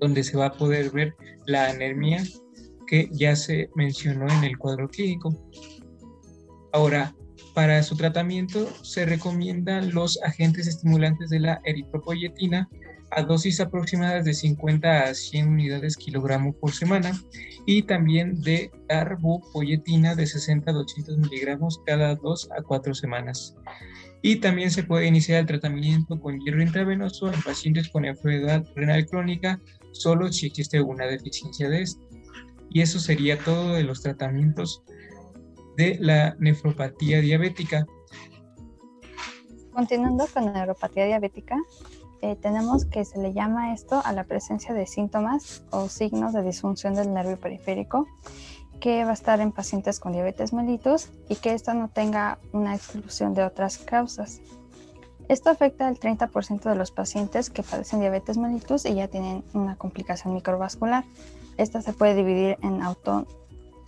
donde se va a poder ver la anemia que ya se mencionó en el cuadro clínico. Ahora, para su tratamiento se recomiendan los agentes estimulantes de la eritropoyetina a dosis aproximadas de 50 a 100 unidades kilogramo por semana y también de darbepoetina de 60 a 200 miligramos cada 2 a 4 semanas. Y también se puede iniciar el tratamiento con hierro intravenoso en pacientes con enfermedad renal crónica solo si existe una deficiencia de este. Y eso sería todo de los tratamientos de la nefropatía diabética. Continuando con la neuropatía diabética, tenemos que se le llama esto a la presencia de síntomas o signos de disfunción del nervio periférico que va a estar en pacientes con diabetes mellitus y que esta no tenga una exclusión de otras causas. Esto afecta al 30% de los pacientes que padecen diabetes mellitus y ya tienen una complicación microvascular. Esta se puede dividir en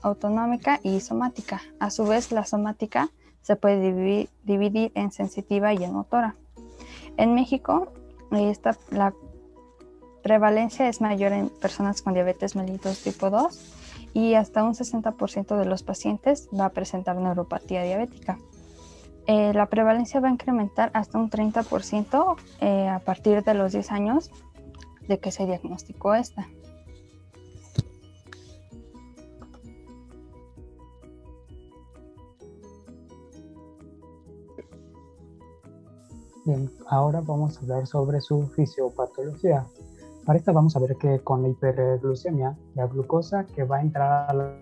autonómica y somática. A su vez, la somática se puede dividir en sensitiva y en motora. En México, la prevalencia es mayor en personas con diabetes mellitus tipo 2 y hasta un 60% de los pacientes va a presentar neuropatía diabética. La prevalencia va a incrementar hasta un 30% a partir de los 10 años de que se diagnosticó esta. Bien, ahora vamos a hablar sobre su fisiopatología. Para esta vamos a ver que con la hiperglucemia, la glucosa que va a entrar a la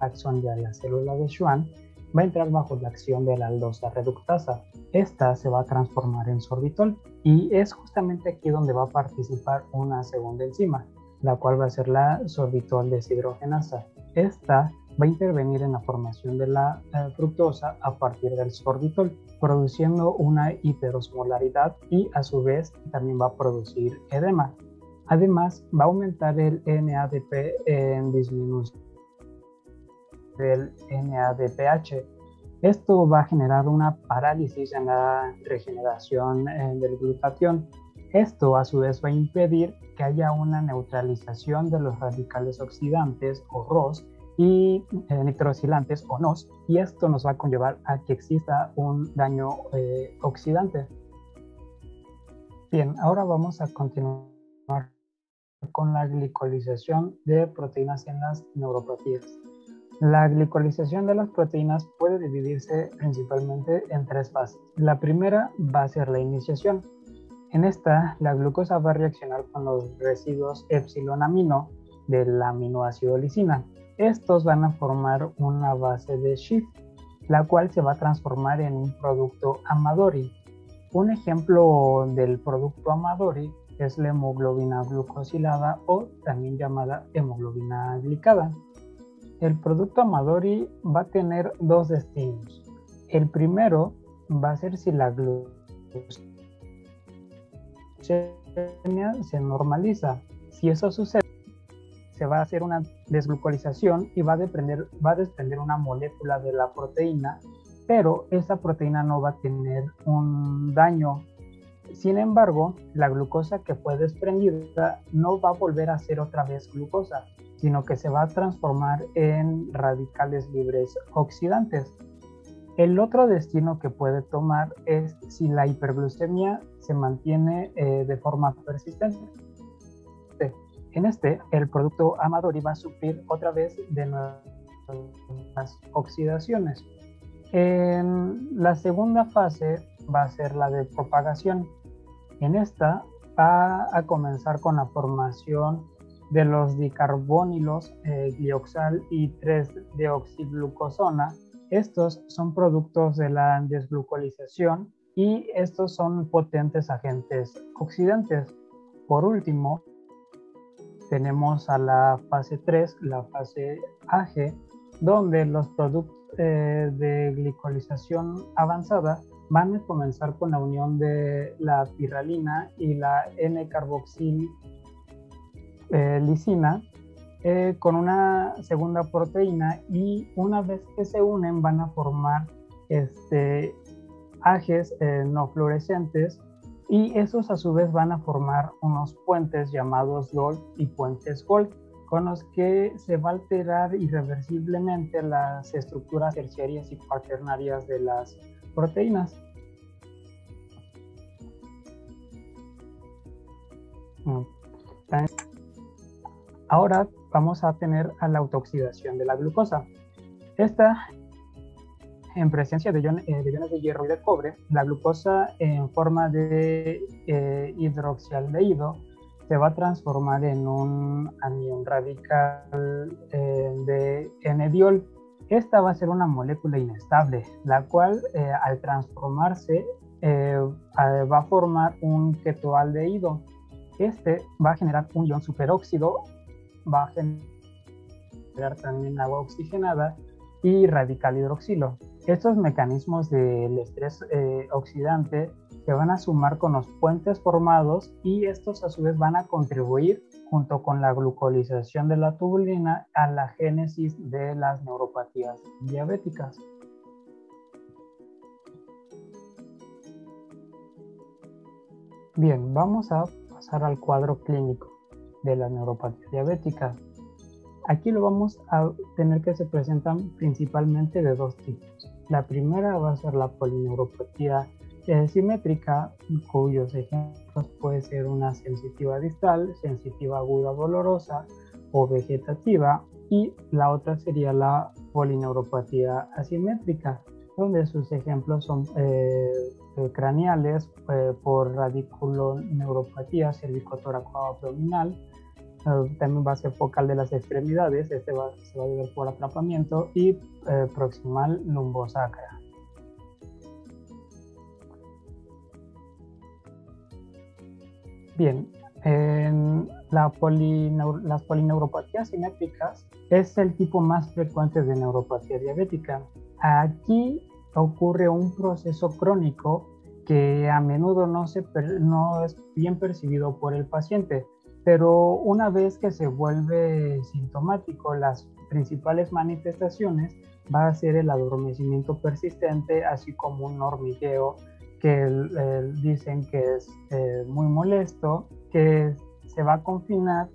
acción de la célula de Schwann va a entrar bajo la acción de la aldosa reductasa. Esta se va a transformar en sorbitol y es justamente aquí donde va a participar una segunda enzima, la cual va a ser la sorbitol deshidrogenasa. Esta va a intervenir en la formación de la fructosa a partir del sorbitol, produciendo una hiperosmolaridad y a su vez también va a producir edema. Además, va a aumentar el NADP en disminución del NADPH. Esto va a generar una parálisis en la regeneración del glutatión. Esto a su vez va a impedir que haya una neutralización de los radicales oxidantes o ROS y nitrosilantes o NOS, y esto nos va a conllevar a que exista un daño oxidante. Bien, ahora vamos a continuar con la glicolización de proteínas en las neuropatías. La glicolización de las proteínas puede dividirse principalmente en tres fases. La primera va a ser la iniciación. En esta, la glucosa va a reaccionar con los residuos epsilon amino del aminoácido lisina. Estos van a formar una base de Schiff, la cual se va a transformar en un producto Amadori. Un ejemplo del producto Amadori es la hemoglobina glucosilada o también llamada hemoglobina glicada. El producto Amadori va a tener dos destinos. El primero va a ser si la glucosemia se normaliza. Si eso sucede, se va a hacer una desglucolización y va a desprender una molécula de la proteína, pero esa proteína no va a tener un daño. Sin embargo, la glucosa que fue desprendida no va a volver a ser otra vez glucosa, sino que se va a transformar en radicales libres oxidantes. El otro destino que puede tomar es si la hiperglucemia se mantiene de forma persistente. En este, el producto Amadori va a sufrir otra vez de nuevas oxidaciones. En la segunda fase va a ser la de propagación. En esta va a comenzar con la formación de los dicarbonilos glioxal y 3-deoxiglucosona. Estos son productos de la desglucolización y estos son potentes agentes oxidantes. Por último, tenemos a la fase 3, la fase AG, donde los productos de glicolización avanzada van a comenzar con la unión de la pirralina y la N-carboxilisina con una segunda proteína, y una vez que se unen van a formar AGEs no fluorescentes, y esos a su vez van a formar unos puentes llamados Gold y puentes Gold, con los que se va a alterar irreversiblemente las estructuras terciarias y cuaternarias de las proteínas. Ahora vamos a tener a la autooxidación de la glucosa. Esta, en presencia de iones de hierro y de cobre, la glucosa en forma de hidroxialdehído se va a transformar en un anión radical de N-diol. Esta va a ser una molécula inestable, la cual al transformarse va a formar un ketoaldehído. Este va a generar un ion superóxido, va a generar también agua oxigenada y radical hidroxilo. Estos mecanismos del estrés oxidante se van a sumar con los puentes formados, y estos a su vez van a contribuir junto con la glucolización de la tubulina a la génesis de las neuropatías diabéticas. Bien, vamos a pasar al cuadro clínico de la neuropatía diabética. Aquí lo vamos a tener que se presentan principalmente de dos tipos. La primera va a ser la polineuropatía simétrica, cuyos ejemplos puede ser una sensitiva distal, sensitiva aguda dolorosa o vegetativa, y la otra sería la polineuropatía asimétrica, donde sus ejemplos son craneales por radiculoneuropatía cervicotóraco-abdominal. También va a ser focal de las extremidades, se va a ver por atrapamiento, y proximal lumbosacra. Bien, las polineuropatías simétricas es el tipo más frecuente de neuropatía diabética. Aquí ocurre un proceso crónico que a menudo no es bien percibido por el paciente, pero una vez que se vuelve sintomático, las principales manifestaciones va a ser el adormecimiento persistente, así como un hormigueo que dicen que es muy molesto, que se va a confinar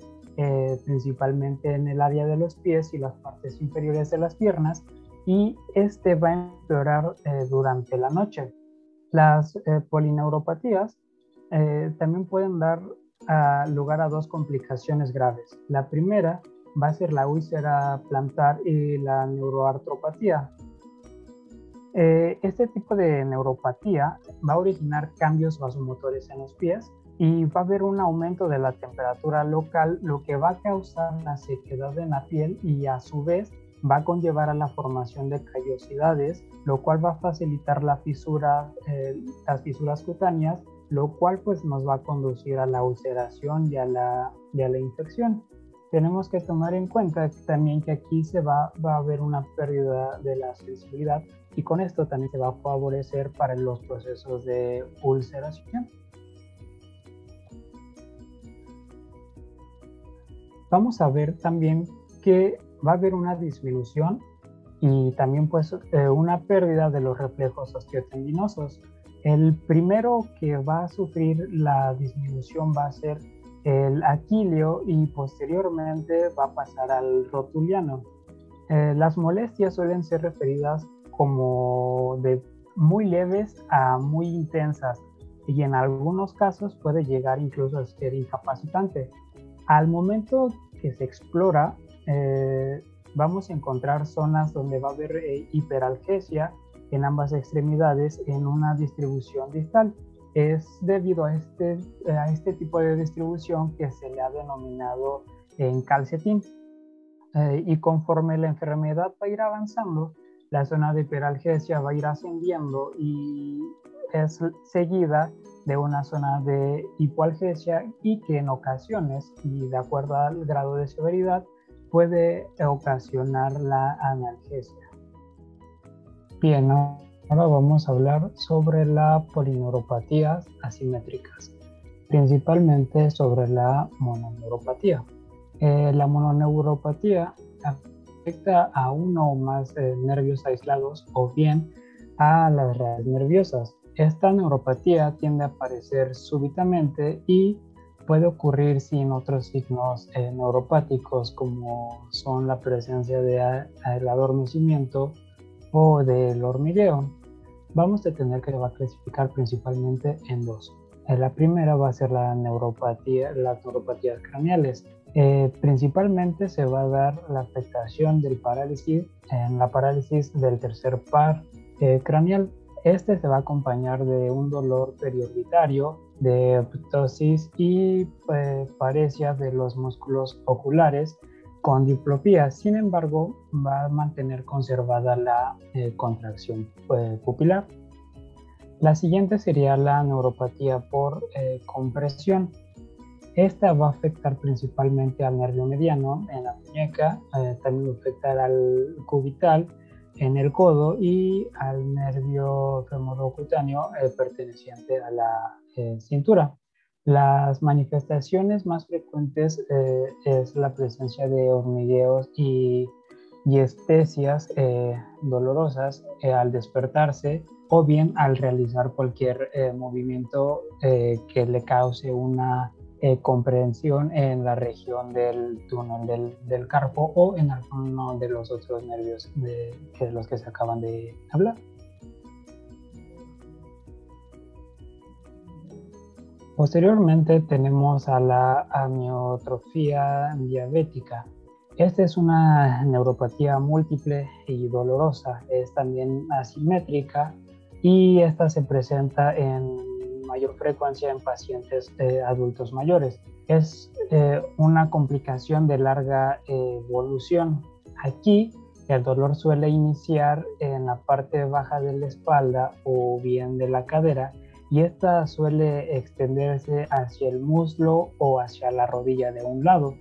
principalmente en el área de los pies y las partes inferiores de las piernas, y este va a empeorar durante la noche. Las polineuropatías también pueden dar lugar a dos complicaciones graves. La primera va a ser la úlcera plantar y la neuroartropatía. Este tipo de neuropatía va a originar cambios vasomotores en los pies y va a haber un aumento de la temperatura local, lo que va a causar la sequedad en la piel y a su vez va a conllevar a la formación de callosidades, lo cual va a facilitar las fisuras cutáneas, lo cual pues nos va a conducir a la ulceración y a la infección. Tenemos que tomar en cuenta también que aquí va a haber una pérdida de la sensibilidad, y con esto también se va a favorecer para los procesos de ulceración. Vamos a ver también que va a haber una disminución y también pues una pérdida de los reflejos osteotendinosos. El primero que va a sufrir la disminución va a ser el aquileo y posteriormente va a pasar al rotuliano. Las molestias suelen ser referidas como de muy leves a muy intensas, y en algunos casos puede llegar incluso a ser incapacitante. Al momento que se explora, vamos a encontrar zonas donde va a haber hiperalgesia en ambas extremidades en una distribución distal. Es debido a este tipo de distribución que se le ha denominado en calcetín. Y conforme la enfermedad va a ir avanzando, la zona de hiperalgesia va a ir ascendiendo y es seguida de una zona de hipoalgesia, y que en ocasiones, y de acuerdo al grado de severidad, puede ocasionar la analgesia. Bien, ahora vamos a hablar sobre las polineuropatías asimétricas, principalmente sobre la mononeuropatía. La mononeuropatía afecta a uno o más nervios aislados o bien a las redes nerviosas. Esta neuropatía tiende a aparecer súbitamente y puede ocurrir sin otros signos neuropáticos, como son la presencia del adormecimiento o del hormigueo. Vamos a tener que clasificar principalmente en dos. La primera va a ser las neuropatías craneales. Principalmente se va a dar la afectación del parálisis en la parálisis del tercer par craneal. Este se va a acompañar de un dolor periorbitario, de ptosis y paresia de los músculos oculares con diplopía. Sin embargo, va a mantener conservada la contracción pupilar. La siguiente sería la neuropatía por compresión. Esta va a afectar principalmente al nervio mediano en la muñeca, también va a afectar al cubital en el codo y al nervio femorocutáneo perteneciente a la cintura. Las manifestaciones más frecuentes es la presencia de hormigueos y especias dolorosas al despertarse, o bien al realizar cualquier movimiento que le cause una comprensión en la región del túnel del carpo o en alguno de los otros nervios de los que se acaban de hablar. Posteriormente tenemos a la amiotrofía diabética. Esta es una neuropatía múltiple y dolorosa, es también asimétrica, y esta se presenta en mayor frecuencia en pacientes adultos mayores. Es una complicación de larga evolución. Aquí el dolor suele iniciar en la parte baja de la espalda o bien de la cadera, y esta suele extenderse hacia el muslo o hacia la rodilla de un lado.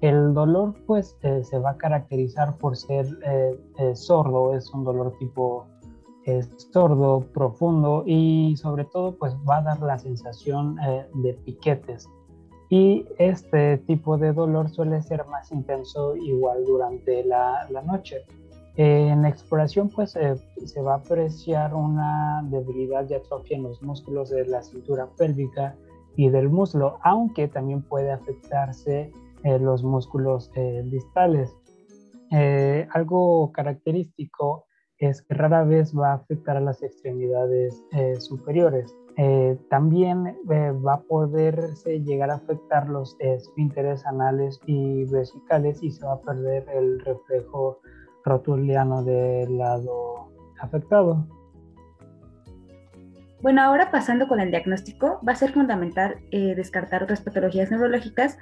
El dolor pues se va a caracterizar por ser sordo, es un dolor tipo sordo, profundo, y sobre todo pues va a dar la sensación de piquetes. Y este tipo de dolor suele ser más intenso igual durante la noche. En la exploración pues se va a apreciar una debilidad y atrofia en los músculos de la cintura pélvica y del muslo, aunque también puede afectarse los músculos distales. Algo característico es que rara vez va a afectar a las extremidades superiores. También va a poderse llegar a afectar los esfínteres anales y vesicales, y se va a perder el reflejo rotuliano del lado afectado. Bueno, ahora pasando con el diagnóstico, va a ser fundamental descartar otras patologías neurológicas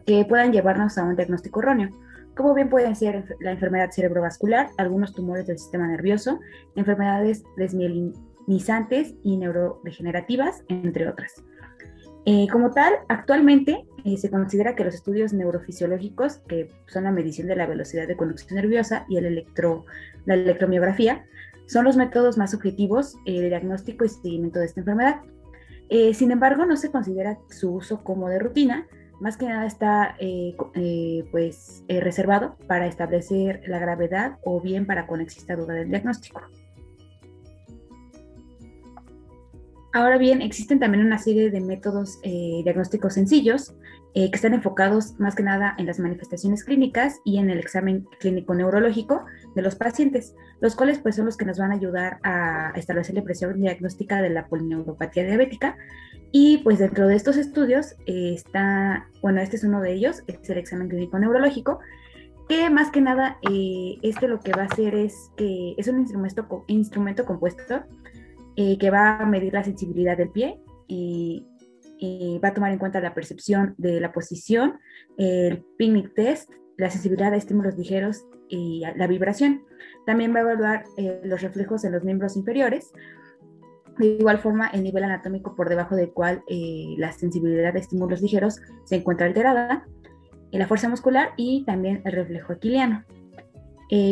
que puedan llevarnos a un diagnóstico erróneo, como bien pueden ser la enfermedad cerebrovascular, algunos tumores del sistema nervioso, enfermedades desmielinizantes y neurodegenerativas, entre otras. Como tal, actualmente se considera que los estudios neurofisiológicos, que son la medición de la velocidad de conducción nerviosa y la electromiografía, son los métodos más objetivos de diagnóstico y seguimiento de esta enfermedad. Sin embargo, no se considera su uso como de rutina, más que nada está reservado para establecer la gravedad o bien para cuando exista duda del diagnóstico. Ahora bien, existen también una serie de métodos diagnósticos sencillos que están enfocados más que nada en las manifestaciones clínicas y en el examen clínico neurológico de los pacientes, los cuales pues son los que nos van a ayudar a establecer la presión diagnóstica de la polineuropatía diabética. Y pues dentro de estos estudios este es uno de ellos, es el examen clínico neurológico, que más que nada lo que va a hacer es que es un instrumento compuesto que va a medir la sensibilidad del pie y va a tomar en cuenta la percepción de la posición, el picnic test, la sensibilidad a estímulos ligeros y la vibración. También va a evaluar los reflejos en los miembros inferiores. De igual forma, el nivel anatómico por debajo del cual la sensibilidad de estímulos ligeros se encuentra alterada, la fuerza muscular y también el reflejo aquiliano.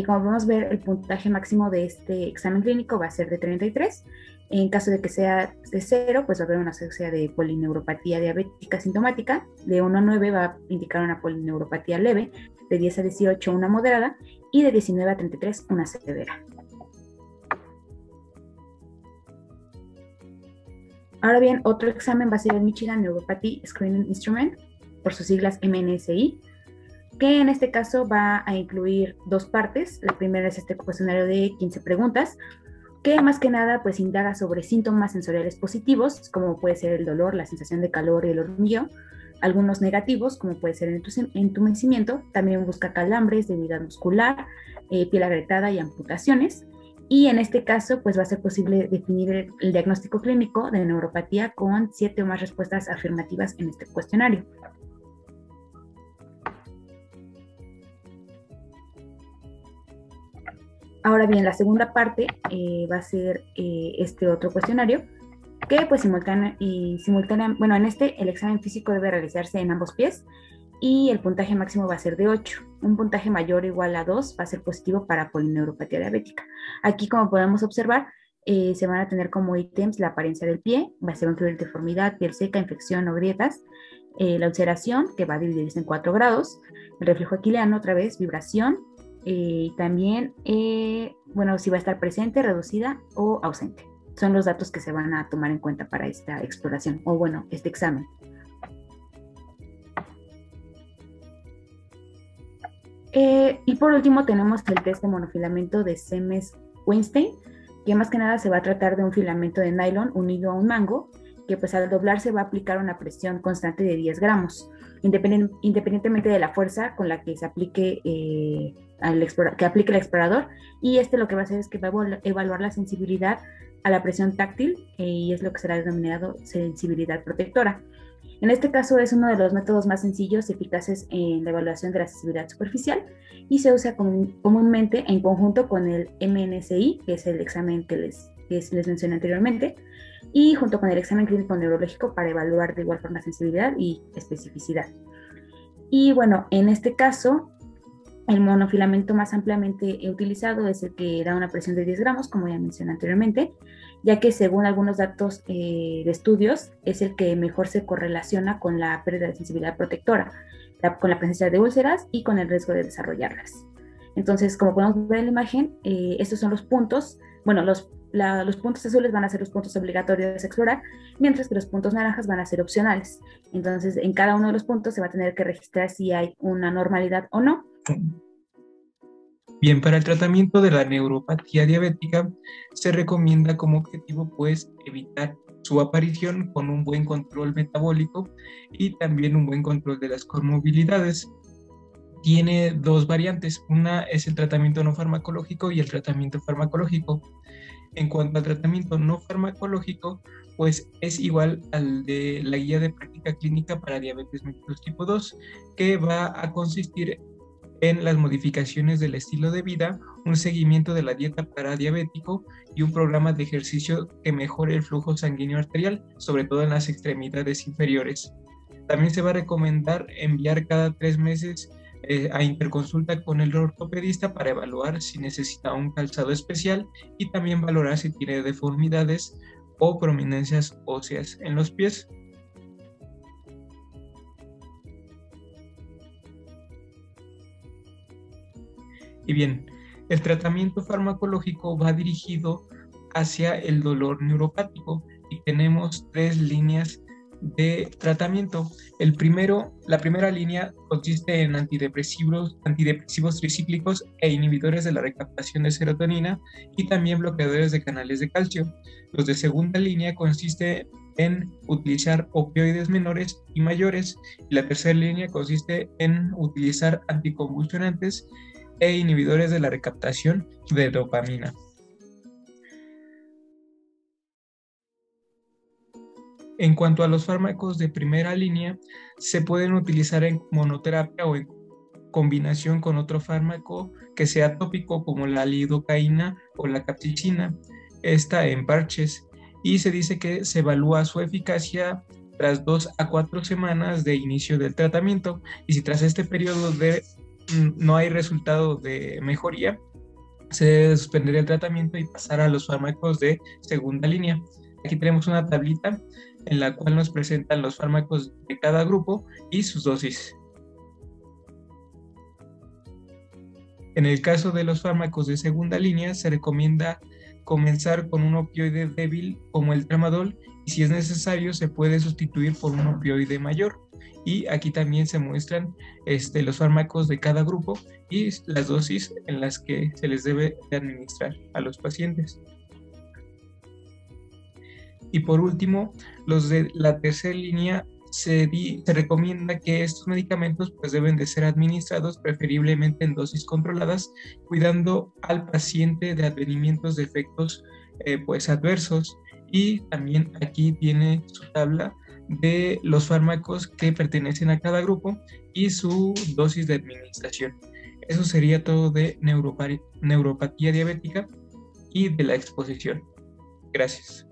Como podemos ver, el puntaje máximo de este examen clínico va a ser de 33. En caso de que sea de 0, pues va a haber una ausencia de polineuropatía diabética sintomática. De 1 a 9 va a indicar una polineuropatía leve, de 10 a 18 una moderada y de 19 a 33 una severa. Ahora bien, otro examen va a ser el Michigan Neuropathy Screening Instrument, por sus siglas MNSI, que en este caso va a incluir dos partes. La primera es este cuestionario de 15 preguntas, que más que nada pues indaga sobre síntomas sensoriales positivos, como puede ser el dolor, la sensación de calor y el hormigueo, algunos negativos, como puede ser el entumecimiento. También busca calambres, debilidad muscular, piel agrietada y amputaciones. Y en este caso, pues va a ser posible definir el diagnóstico clínico de neuropatía con 7 o más respuestas afirmativas en este cuestionario. Ahora bien, la segunda parte va a ser este otro cuestionario, que pues en el examen físico debe realizarse en ambos pies y el puntaje máximo va a ser de 8. Un puntaje mayor o igual a 2 va a ser positivo para polineuropatía diabética. Aquí, como podemos observar, se van a tener como ítems la apariencia del pie, se va a incluir deformidad, piel seca, infección o grietas, la ulceración, que va a dividirse en 4 grados, el reflejo aquiliano, otra vez, vibración, y también, si va a estar presente, reducida o ausente. Son los datos que se van a tomar en cuenta para esta exploración, este examen. Y por último tenemos el test de monofilamento de Semmes-Weinstein, que más que nada se va a tratar de un filamento de nylon unido a un mango, que pues al doblarse va a aplicar una presión constante de 10 gramos, independientemente de la fuerza con la que se aplique que aplique el explorador. Y lo que va a hacer es que va a evaluar la sensibilidad a la presión táctil y es lo que será denominado sensibilidad protectora. En este caso es uno de los métodos más sencillos y eficaces en la evaluación de la sensibilidad superficial y se usa comúnmente en conjunto con el MNSI, que es el examen que les mencioné anteriormente, y junto con el examen clínico neurológico para evaluar de igual forma sensibilidad y especificidad. Y bueno, en este caso, el monofilamento más ampliamente utilizado es el que da una presión de 10 gramos, como ya mencioné anteriormente, ya que según algunos datos de estudios, es el que mejor se correlaciona con la pérdida de sensibilidad protectora, con la presencia de úlceras y con el riesgo de desarrollarlas. Entonces, como podemos ver en la imagen, estos son los puntos. Bueno, los puntos azules van a ser los puntos obligatorios a explorar, mientras que los puntos naranjas van a ser opcionales. Entonces, en cada uno de los puntos se va a tener que registrar si hay una normalidad o no. Bien, para el tratamiento de la neuropatía diabética se recomienda como objetivo pues evitar su aparición con un buen control metabólico y también un buen control de las comorbilidades. Tiene dos variantes, una es el tratamiento no farmacológico y el tratamiento farmacológico. En cuanto al tratamiento no farmacológico, pues es igual al de la guía de práctica clínica para diabetes mellitus tipo 2, que va a consistir en las modificaciones del estilo de vida, un seguimiento de la dieta para diabético y un programa de ejercicio que mejore el flujo sanguíneo arterial, sobre todo en las extremidades inferiores. También se va a recomendar enviar cada 3 meses a interconsulta con el ortopedista para evaluar si necesita un calzado especial y también valorar si tiene deformidades o prominencias óseas en los pies. Y bien, el tratamiento farmacológico va dirigido hacia el dolor neuropático y tenemos 3 líneas de tratamiento. La primera línea consiste en antidepresivos tricíclicos e inhibidores de la recaptación de serotonina y también bloqueadores de canales de calcio. Los de segunda línea consiste en utilizar opioides menores y mayores, y la tercera línea consiste en utilizar anticonvulsionantes e inhibidores de la recaptación de dopamina. En cuanto a los fármacos de primera línea, se pueden utilizar en monoterapia o en combinación con otro fármaco que sea tópico, como la lidocaína o la capsaicina, esta en parches, y se dice que se evalúa su eficacia tras 2 a 4 semanas de inicio del tratamiento, y si tras este periodo no hay resultado de mejoría, se debe suspender el tratamiento y pasar a los fármacos de segunda línea. Aquí tenemos una tablita en la cual nos presentan los fármacos de cada grupo y sus dosis. En el caso de los fármacos de segunda línea, se recomienda comenzar con un opioide débil como el tramadol, y si es necesario se puede sustituir por un opioide mayor. Y aquí también se muestran los fármacos de cada grupo y las dosis en las que se les debe de administrar a los pacientes. Y por último, los de la tercera línea, se recomienda que estos medicamentos pues deben de ser administrados preferiblemente en dosis controladas, cuidando al paciente de advenimientos de efectos pues adversos. Y también aquí tiene su tabla de los fármacos que pertenecen a cada grupo y su dosis de administración. Eso sería todo de neuropatía diabética y de la exposición. Gracias.